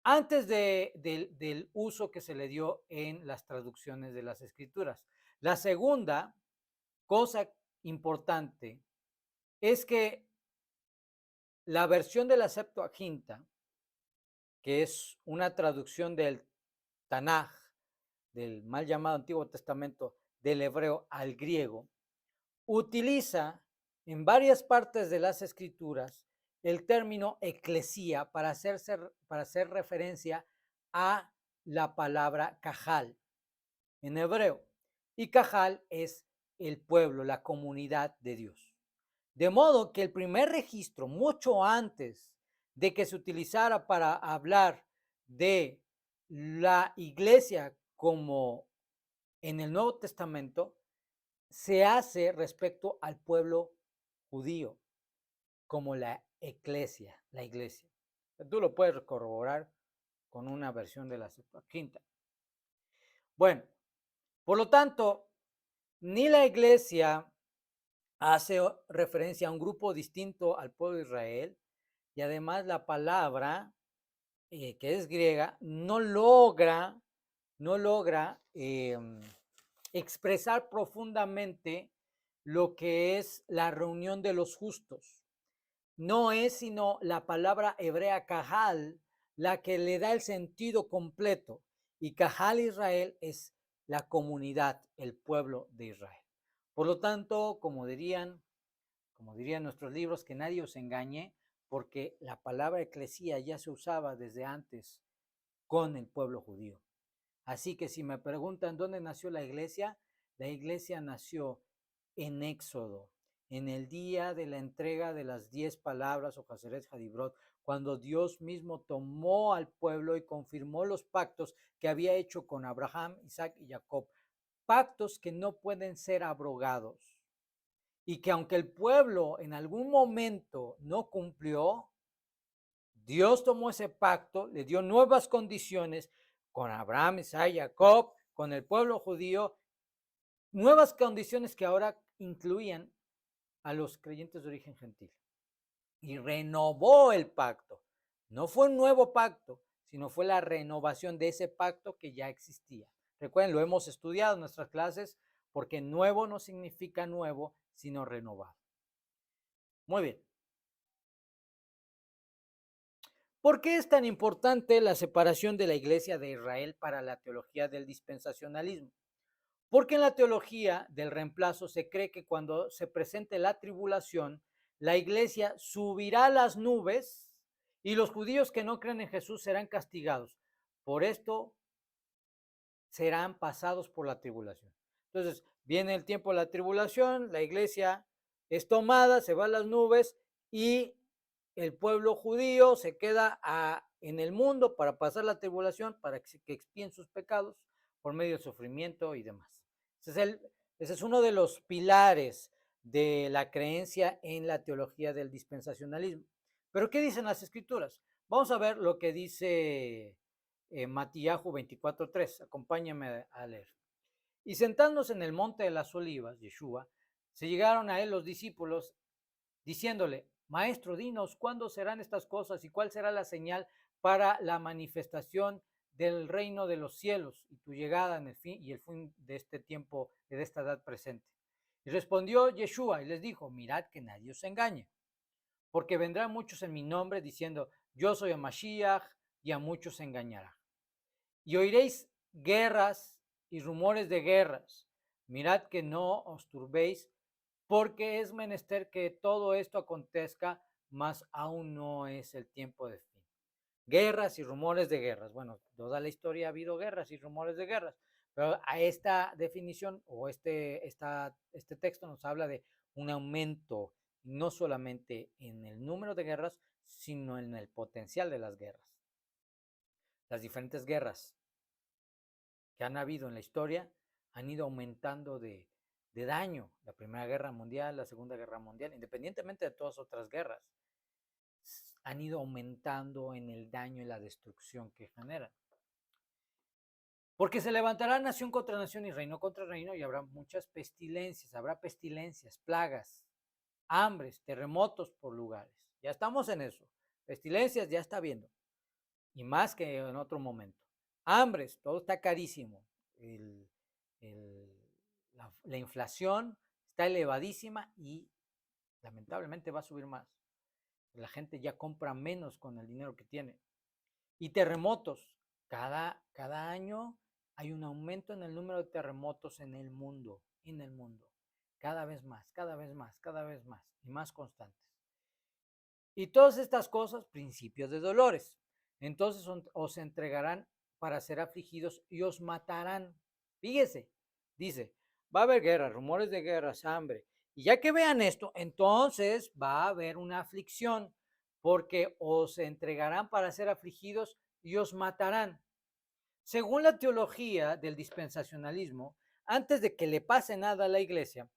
antes del uso que se le dio en las traducciones de las escrituras. La segunda cosa importante es que la versión de la Septuaginta, que es una traducción del Tanaj, del mal llamado Antiguo Testamento, del hebreo al griego, utiliza en varias partes de las escrituras el término eclesía para hacer referencia a la palabra cajal en hebreo. Y cajal es el pueblo, la comunidad de Dios. De modo que el primer registro, mucho antes de que se utilizara para hablar de la iglesia como en el Nuevo Testamento, se hace respecto al pueblo judío como la eclesia, la iglesia. Tú lo puedes corroborar con una versión de la Septuaginta. Bueno, por lo tanto, ni la iglesia hace referencia a un grupo distinto al pueblo de Israel, y además la palabra, que es griega, no logra expresar profundamente lo que es la reunión de los justos. No es sino la palabra hebrea kahal la que le da el sentido completo. Y kahal Israel es la comunidad, el pueblo de Israel. Por lo tanto, como dirían nuestros libros, que nadie os engañe, porque la palabra eclesía ya se usaba desde antes con el pueblo judío. Así que si me preguntan dónde nació la iglesia nació en Éxodo, en el día de la entrega de las 10 palabras o Haseret Hadibrot, cuando Dios mismo tomó al pueblo y confirmó los pactos que había hecho con Abraham, Isaac y Jacob, pactos que no pueden ser abrogados y que aunque el pueblo en algún momento no cumplió, Dios tomó ese pacto, le dio nuevas condiciones con Abraham, Isaac, Jacob, con el pueblo judío, nuevas condiciones que ahora incluían a los creyentes de origen gentil. Y renovó el pacto. No fue un nuevo pacto, sino fue la renovación de ese pacto que ya existía. Recuerden, lo hemos estudiado en nuestras clases, porque nuevo no significa nuevo, sino renovado. Muy bien. ¿Por qué es tan importante la separación de la Iglesia de Israel para la teología del dispensacionalismo? Porque en la teología del reemplazo se cree que cuando se presente la tribulación, la Iglesia subirá a las nubes y los judíos que no creen en Jesús serán castigados. Por esto serán pasados por la tribulación. Entonces, viene el tiempo de la tribulación, la Iglesia es tomada, se va a las nubes y el pueblo judío se queda en el mundo para pasar la tribulación, para que expíen sus pecados por medio del sufrimiento y demás. Ese es uno de los pilares de la creencia en la teología del dispensacionalismo. Pero ¿qué dicen las escrituras? Vamos a ver lo que dice Matillahu 24:3. Acompáñame a leer. Y sentándose en el monte de las olivas, Yeshua, se llegaron a él los discípulos diciéndole, Maestro, dinos, ¿cuándo serán estas cosas y cuál será la señal para la manifestación del reino de los cielos y tu llegada en el fin y el fin de este tiempo, de esta edad presente? Y respondió Yeshua y les dijo, mirad que nadie os engañe, porque vendrán muchos en mi nombre diciendo, yo soy el Mashiach, y a muchos engañará. Y oiréis guerras y rumores de guerras. Mirad que no os turbéis, porque es menester que todo esto acontezca, mas aún no es el tiempo de fin. Guerras y rumores de guerras. Bueno, toda la historia ha habido guerras y rumores de guerras, pero a esta definición o este texto nos habla de un aumento, no solamente en el número de guerras, sino en el potencial de las guerras. Las diferentes guerras que han habido en la historia han ido aumentando de daño. La Primera Guerra Mundial, la Segunda Guerra Mundial, independientemente de todas otras guerras, han ido aumentando en el daño y la destrucción que generan. Porque se levantará nación contra nación y reino contra reino y habrá muchas pestilencias, habrá pestilencias, plagas, hambres, terremotos por lugares. Ya estamos en eso. Pestilencias ya está viendo. Y más que en otro momento. Hambres, todo está carísimo. La inflación está elevadísima y lamentablemente va a subir más. La gente ya compra menos con el dinero que tiene. Y terremotos. Cada año hay un aumento en el número de terremotos en el mundo. Cada vez más, cada vez más, cada vez más. Y más constantes. Y todas estas cosas, principios de dolores. Entonces os entregarán para ser afligidos y os matarán. Fíjese, dice, va a haber guerra, rumores de guerras, hambre. Y ya que vean esto, entonces va a haber una aflicción, porque os entregarán para ser afligidos y os matarán. Según la teología del dispensacionalismo, antes de que le pase nada a la iglesia,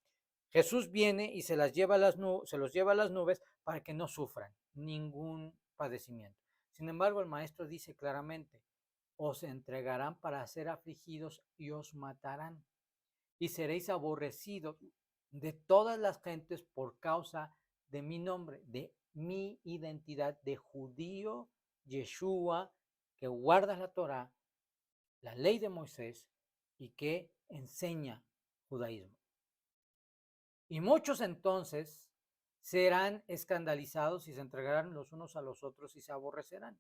Jesús viene y se los lleva a las nubes para que no sufran ningún padecimiento. Sin embargo, el maestro dice claramente, os entregarán para ser afligidos y os matarán y seréis aborrecidos de todas las gentes por causa de mi nombre, de mi identidad de judío, Yeshua, que guarda la Torá, la ley de Moisés y que enseña judaísmo. Y muchos entonces serán escandalizados y se entregarán los unos a los otros y se aborrecerán.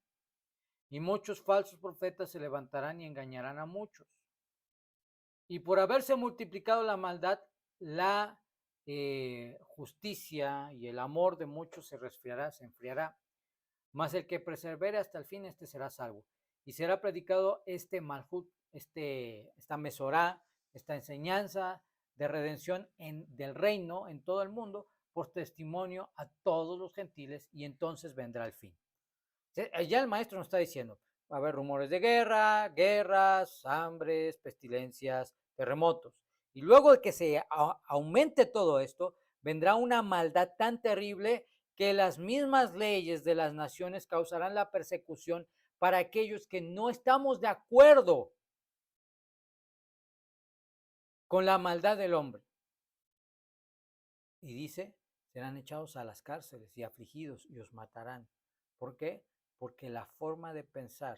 Y muchos falsos profetas se levantarán y engañarán a muchos. Y por haberse multiplicado la maldad, la justicia y el amor de muchos se resfriará, se enfriará. Mas el que persevere hasta el fin, este será salvo. Y será predicado este malhut, esta mesorá, esta enseñanza de redención del reino en todo el mundo por testimonio a todos los gentiles, y entonces vendrá el fin. Ya el maestro nos está diciendo, va a haber rumores de guerra, guerras, hambres, pestilencias, terremotos. Y luego de que se aumente todo esto, vendrá una maldad tan terrible que las mismas leyes de las naciones causarán la persecución para aquellos que no estamos de acuerdo con la maldad del hombre. Y dice, serán echados a las cárceles y afligidos y os matarán. ¿Por qué? Porque la forma de pensar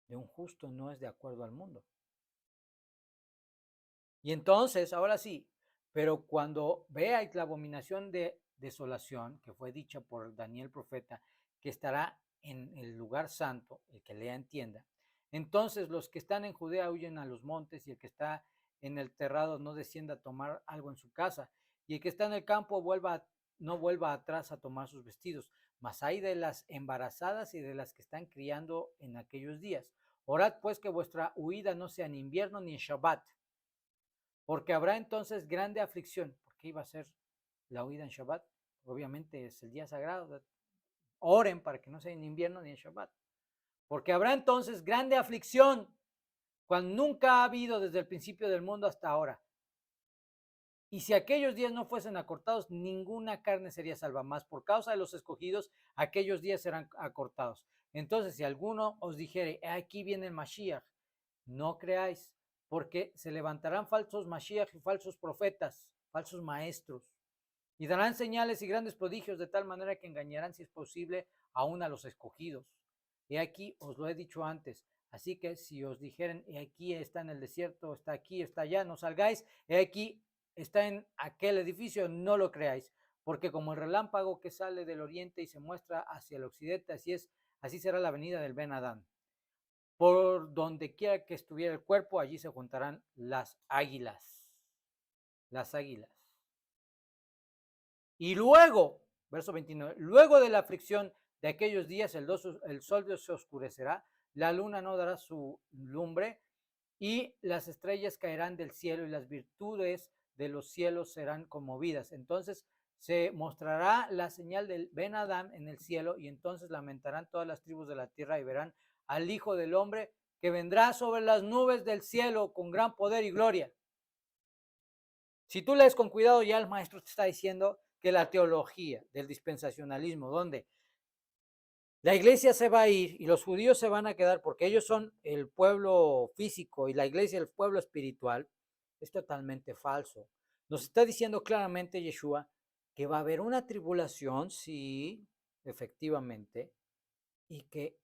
de un justo no es de acuerdo al mundo. Y entonces, ahora sí, pero cuando veáis la abominación de desolación que fue dicha por Daniel profeta, que estará en el lugar santo, el que lea entienda, entonces los que están en Judea huyen a los montes, y el que está en el terrado no descienda a tomar algo en su casa, y el que está en el campo no vuelva atrás a tomar sus vestidos. Mas hay de las embarazadas y de las que están criando en aquellos días. Orad pues que vuestra huida no sea en invierno ni en Shabbat, porque habrá entonces grande aflicción. ¿Por qué iba a ser la huida en Shabbat? Obviamente es el día sagrado. Oren para que no sea en invierno ni en Shabbat. Porque habrá entonces grande aflicción, cual nunca ha habido desde el principio del mundo hasta ahora. Y si aquellos días no fuesen acortados, ninguna carne sería salva. Más por causa de los escogidos, aquellos días serán acortados. Entonces, si alguno os dijere, aquí viene el Mashiach, no creáis, porque se levantarán falsos Mashiach y falsos profetas, falsos maestros, y darán señales y grandes prodigios de tal manera que engañarán, si es posible, aún a los escogidos. Y aquí os lo he dicho antes. Así que si os dijeren, aquí está en el desierto, está aquí, está allá, no salgáis, aquí está en aquel edificio, no lo creáis, porque como el relámpago que sale del oriente y se muestra hacia el occidente, así será la venida del Ben Adán. Por donde quiera que estuviera el cuerpo, allí se juntarán las águilas. Las águilas. Y luego, verso 29, luego de la aflicción de aquellos días, el sol se oscurecerá, la luna no dará su lumbre, y las estrellas caerán del cielo, y las virtudes de los cielos serán conmovidas. Entonces se mostrará la señal del Ben Adán en el cielo, y entonces lamentarán todas las tribus de la tierra y verán al Hijo del Hombre que vendrá sobre las nubes del cielo con gran poder y gloria. Si tú lees con cuidado, ya el maestro te está diciendo que la teología del dispensacionalismo, donde la iglesia se va a ir y los judíos se van a quedar porque ellos son el pueblo físico y la iglesia el pueblo espiritual, es totalmente falso. Nos está diciendo claramente Yeshua que va a haber una tribulación, sí, efectivamente, y que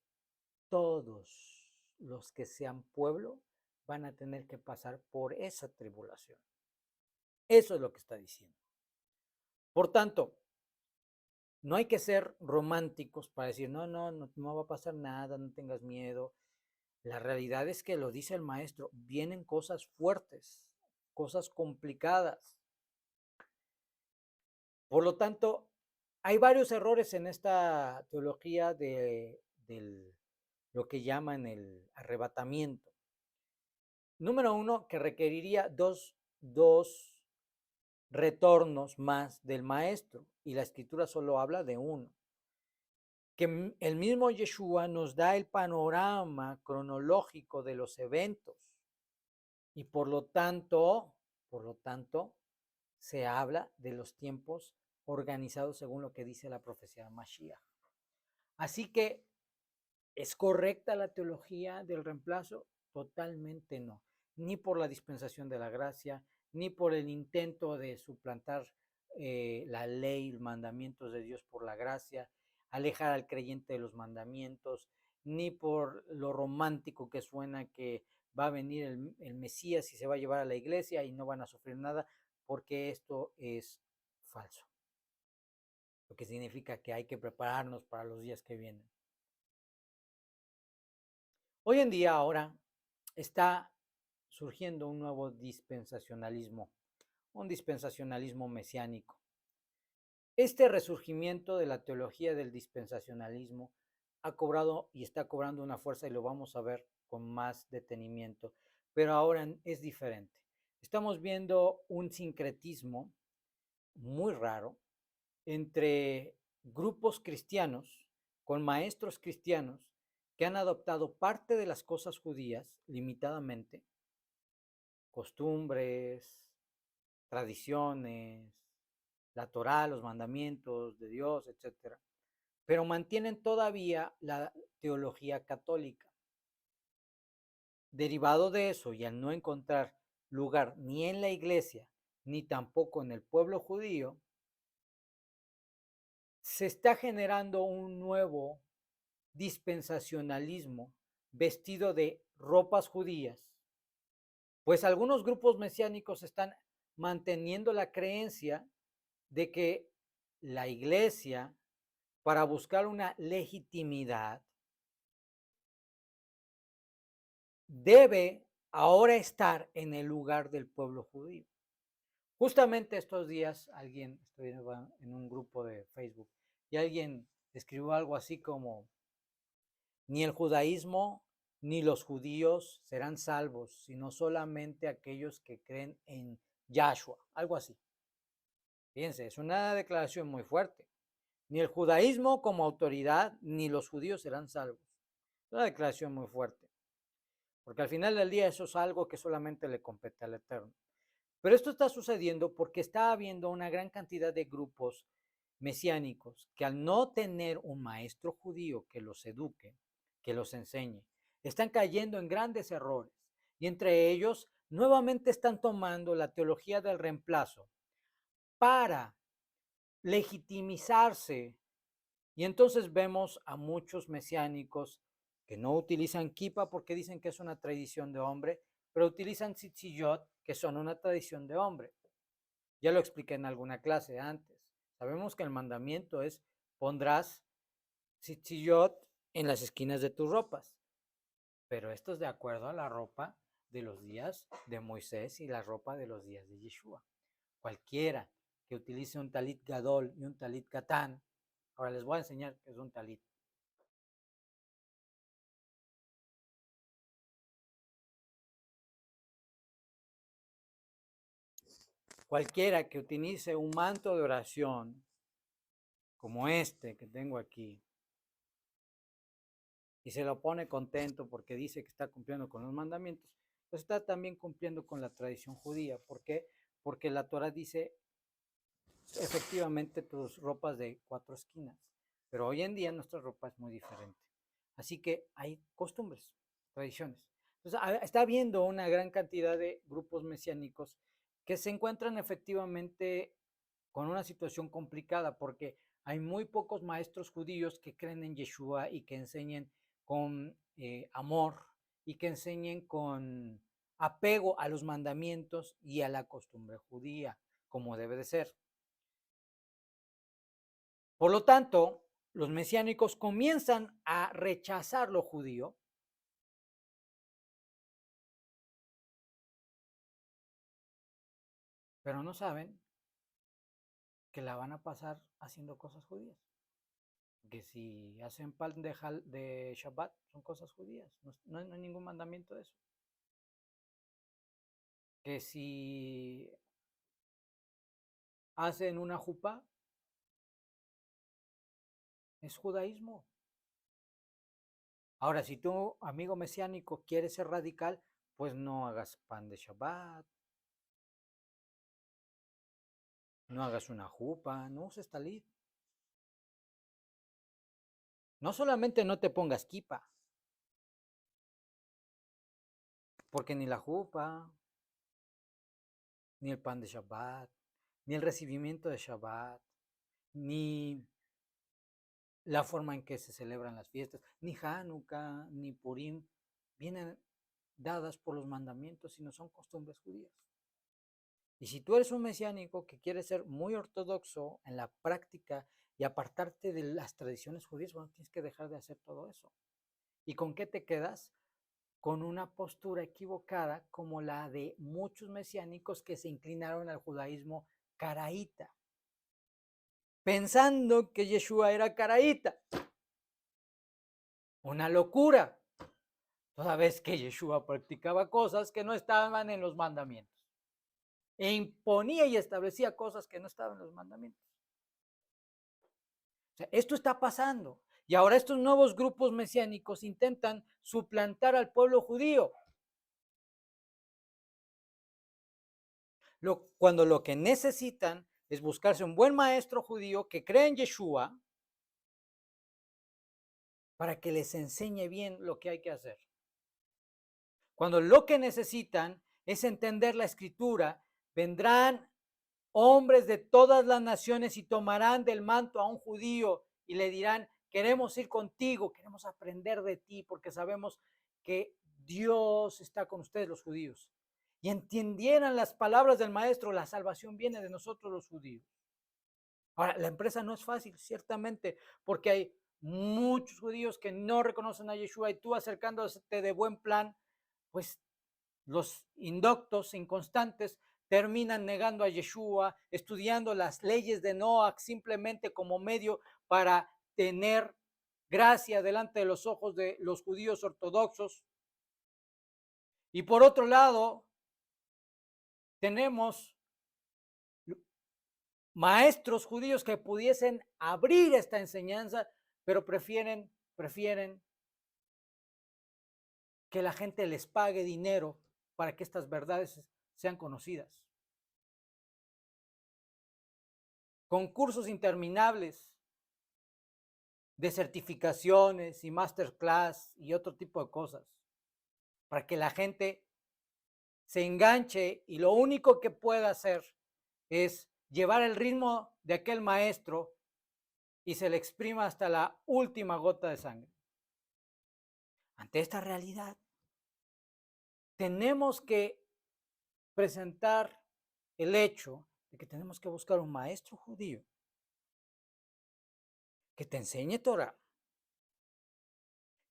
todos los que sean pueblo van a tener que pasar por esa tribulación. Eso es lo que está diciendo. Por tanto, no hay que ser románticos para decir, no va a pasar nada, no tengas miedo. La realidad es que lo dice el maestro, vienen cosas fuertes, cosas complicadas. Por lo tanto, hay varios errores en esta teología de lo que llaman el arrebatamiento. Número uno, que requeriría dos retornos más del maestro, y la escritura solo habla de uno. Que el mismo Yeshua nos da el panorama cronológico de los eventos, y por lo tanto, se habla de los tiempos organizados según lo que dice la profecía de Mashiach. Así que, ¿es correcta la teología del reemplazo? Totalmente no. Ni por la dispensación de la gracia, ni por el intento de suplantar la ley, los mandamientos de Dios por la gracia, alejar al creyente de los mandamientos, ni por lo romántico que suena que va a venir el Mesías y se va a llevar a la iglesia y no van a sufrir nada, porque esto es falso. Lo que significa que hay que prepararnos para los días que vienen. Hoy en día, ahora, está surgiendo un nuevo dispensacionalismo, un dispensacionalismo mesiánico. Este resurgimiento de la teología del dispensacionalismo ha cobrado y está cobrando una fuerza y lo vamos a ver con más detenimiento, pero ahora es diferente. Estamos viendo un sincretismo muy raro entre grupos cristianos con maestros cristianos que han adoptado parte de las cosas judías limitadamente, costumbres, tradiciones, la Torá, los mandamientos de Dios, etcétera, pero mantienen todavía la teología católica. Derivado de eso, y al no encontrar lugar ni en la iglesia, ni tampoco en el pueblo judío, se está generando un nuevo dispensacionalismo vestido de ropas judías, pues algunos grupos mesiánicos están manteniendo la creencia de que la iglesia, para buscar una legitimidad, debe ahora estar en el lugar del pueblo judío. Justamente estos días estoy en un grupo de Facebook, y alguien escribió algo así como: ni el judaísmo ni los judíos serán salvos, sino solamente aquellos que creen en Yahshua, algo así. Fíjense, es una declaración muy fuerte. Ni el judaísmo como autoridad, ni los judíos serán salvos. Es una declaración muy fuerte, porque al final del día eso es algo que solamente le compete al Eterno. Pero esto está sucediendo porque está habiendo una gran cantidad de grupos mesiánicos que, al no tener un maestro judío que los eduque, que los enseñe, están cayendo en grandes errores. Y entre ellos, nuevamente están tomando la teología del reemplazo para legitimizarse. Y entonces vemos a muchos mesiánicos que no utilizan kippah porque dicen que es una tradición de hombre, pero utilizan tzitziyot, que son una tradición de hombre. Ya lo expliqué en alguna clase antes. Sabemos que el mandamiento es: pondrás tzitziyot en las esquinas de tus ropas. Pero esto es de acuerdo a la ropa de los días de Moisés y la ropa de los días de Yeshua. Cualquiera que utilice un talit gadol y un talit katán, ahora les voy a enseñar qué es un talit. Cualquiera que utilice un manto de oración como este que tengo aquí y se lo pone contento porque dice que está cumpliendo con los mandamientos, pues está también cumpliendo con la tradición judía. ¿Por qué? Porque la Torah dice efectivamente tus ropas de 4 esquinas, pero hoy en día nuestra ropa es muy diferente. Así que hay costumbres, tradiciones. Entonces, está habiendo una gran cantidad de grupos mesiánicos que se encuentran efectivamente con una situación complicada, porque hay muy pocos maestros judíos que creen en Yeshua y que enseñen con amor y que enseñen con apego a los mandamientos y a la costumbre judía, como debe de ser. Por lo tanto, los mesiánicos comienzan a rechazar lo judío, pero no saben que la van a pasar haciendo cosas judías. Que si hacen pan de Shabbat, son cosas judías. No hay ningún mandamiento de eso. Que si hacen una jupá, es judaísmo. Ahora, si tú, amigo mesiánico, quieres ser radical, pues no hagas pan de Shabbat, no hagas una jupá, no uses talit. No solamente no te pongas kippah, porque ni la jupá, ni el pan de Shabbat, ni el recibimiento de Shabbat, ni la forma en que se celebran las fiestas, ni Hanukkah, ni Purim, vienen dadas por los mandamientos, sino son costumbres judías. Y si tú eres un mesiánico que quiere ser muy ortodoxo en la práctica y apartarte de las tradiciones judías, bueno, tienes que dejar de hacer todo eso. ¿Y con qué te quedas? Con una postura equivocada como la de muchos mesiánicos que se inclinaron al judaísmo caraíta, pensando que Yeshua era caraíta. Una locura, toda vez que Yeshua practicaba cosas que no estaban en los mandamientos e imponía y establecía cosas que no estaban en los mandamientos. O sea, esto está pasando y ahora estos nuevos grupos mesiánicos intentan suplantar al pueblo judío. Cuando lo que necesitan es buscarse un buen maestro judío que cree en Yeshua para que les enseñe bien lo que hay que hacer. Cuando lo que necesitan es entender la escritura, vendrán hombres de todas las naciones y tomarán del manto a un judío y le dirán, queremos ir contigo, queremos aprender de ti porque sabemos que Dios está con ustedes los judíos. Y entendieran las palabras del maestro, la salvación viene de nosotros los judíos. Ahora, la empresa no es fácil, ciertamente, porque hay muchos judíos que no reconocen a Yeshua y tú acercándote de buen plan, pues los indoctos, inconstantes, terminan negando a Yeshua, estudiando las leyes de Noach simplemente como medio para tener gracia delante de los ojos de los judíos ortodoxos. Y por otro lado, tenemos maestros judíos que pudiesen abrir esta enseñanza, pero prefieren que la gente les pague dinero para que estas verdades sean conocidas. Concursos interminables de certificaciones y masterclass y otro tipo de cosas, para que la gente se enganche y lo único que pueda hacer es llevar el ritmo de aquel maestro y se le exprima hasta la última gota de sangre. Ante esta realidad, tenemos que presentar el hecho de que tenemos que buscar un maestro judío que te enseñe Torah,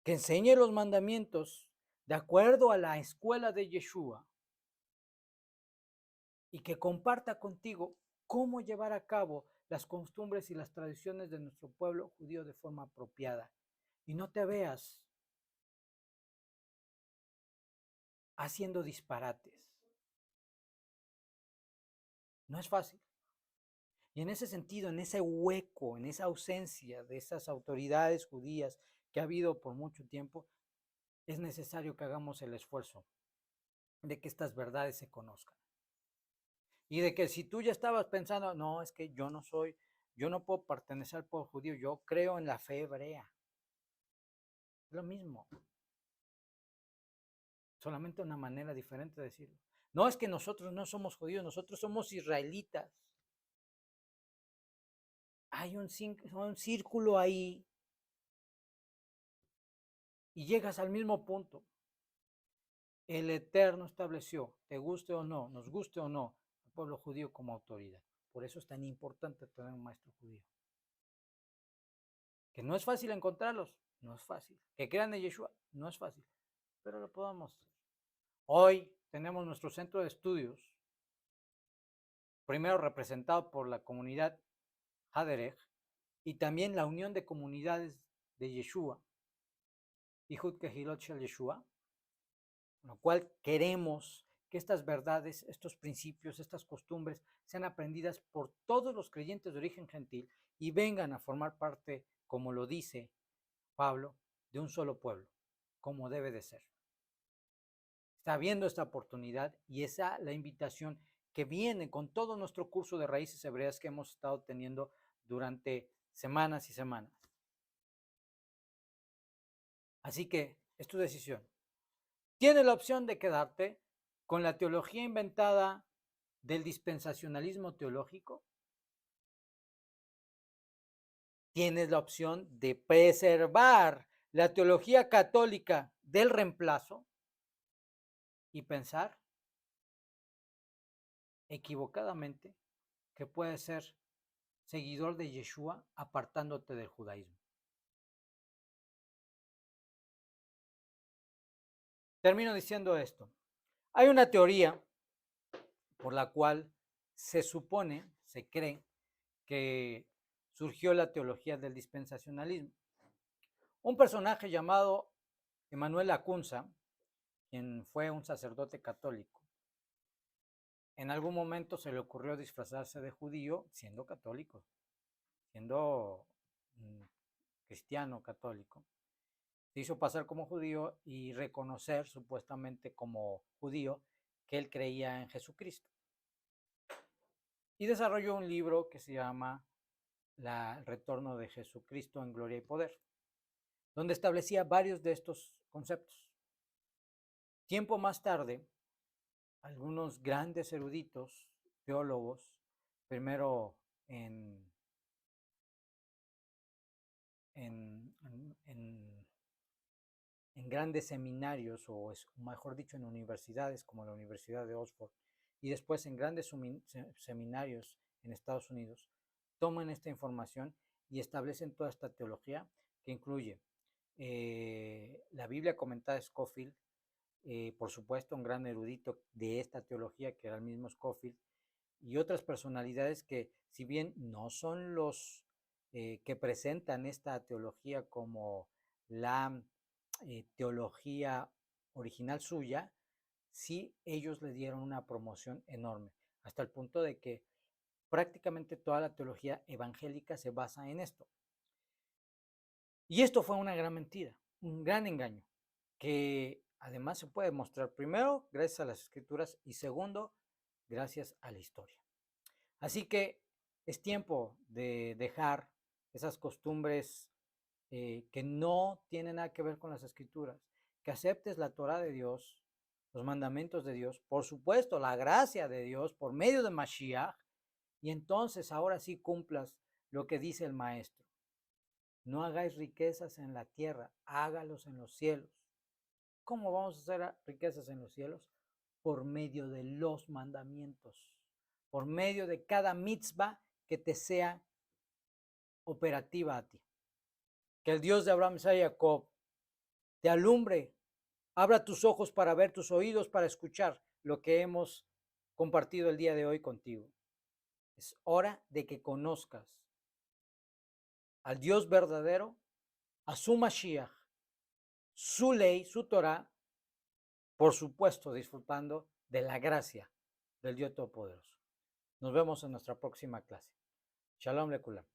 que enseñe los mandamientos de acuerdo a la escuela de Yeshua y que comparta contigo cómo llevar a cabo las costumbres y las tradiciones de nuestro pueblo judío de forma apropiada. Y no te veas haciendo disparates. No es fácil. Y en ese sentido, en ese hueco, en esa ausencia de esas autoridades judías que ha habido por mucho tiempo, es necesario que hagamos el esfuerzo de que estas verdades se conozcan. Y de que si tú ya estabas pensando, no, es que yo no puedo pertenecer al pueblo judío, yo creo en la fe hebrea. Es lo mismo, solamente una manera diferente de decirlo. No es que nosotros no somos judíos, nosotros somos israelitas. Hay un círculo ahí y llegas al mismo punto. El Eterno estableció, te guste o no, nos guste o no, al pueblo judío como autoridad. Por eso es tan importante tener un maestro judío. Que no es fácil encontrarlos, no es fácil. Que crean en Yeshua, no es fácil, pero lo podemos hacer. Hoy tenemos nuestro centro de estudios, primero representado por la comunidad Haderech y también la Unión de Comunidades de Yeshua, Ihud Kehilot Shel Yeshua, con lo cual queremos que estas verdades, estos principios, estas costumbres sean aprendidas por todos los creyentes de origen gentil y vengan a formar parte, como lo dice Pablo, de un solo pueblo, como debe de ser. Está viendo esta oportunidad y esa la invitación que viene con todo nuestro curso de raíces hebreas que hemos estado teniendo durante semanas y semanas. Así que es tu decisión. Tienes la opción de quedarte con la teología inventada del dispensacionalismo teológico, tienes la opción de preservar la teología católica del reemplazo y pensar equivocadamente que puedes ser seguidor de Yeshua apartándote del judaísmo. Termino diciendo esto. Hay una teoría por la cual se supone, se cree, que surgió la teología del dispensacionalismo. Un personaje llamado Emanuel Lacunza, quien fue un sacerdote católico, en algún momento se le ocurrió disfrazarse de judío siendo católico, siendo cristiano católico. Se hizo pasar como judío y reconocer supuestamente como judío que él creía en Jesucristo. Y desarrolló un libro que se llama El retorno de Jesucristo en gloria y poder, donde establecía varios de estos conceptos. Tiempo más tarde, algunos grandes eruditos, teólogos, primero en, en, en, en grandes seminarios, o mejor dicho, en universidades como la Universidad de Oxford, y después en grandes seminarios en Estados Unidos, toman esta información y establecen toda esta teología que incluye la Biblia comentada de Scofield, por supuesto un gran erudito de esta teología que era el mismo Scofield, y otras personalidades que, si bien no son los que presentan esta teología como la teología original suya, sí ellos le dieron una promoción enorme, hasta el punto de que prácticamente toda la teología evangélica se basa en esto. Y esto fue una gran mentira, un gran engaño, que además se puede mostrar primero gracias a las escrituras y segundo gracias a la historia. Así que es tiempo de dejar esas costumbres que no tienen nada que ver con las escrituras, que aceptes la Torah de Dios, los mandamientos de Dios, por supuesto la gracia de Dios por medio de Mashiach, y entonces ahora sí cumplas lo que dice el maestro. No hagáis riquezas en la tierra, hágalos en los cielos. ¿Cómo vamos a hacer riquezas en los cielos? Por medio de los mandamientos, por medio de cada mitzvah que te sea operativa a ti. Que el Dios de Abraham, Isaac y Jacob te alumbre, abra tus ojos para ver, tus oídos para escuchar lo que hemos compartido el día de hoy contigo. Es hora de que conozcas al Dios verdadero, a su Mashiach, su ley, su Torah, por supuesto disfrutando de la gracia del Dios Todopoderoso. Nos vemos en nuestra próxima clase. Shalom Lekulam.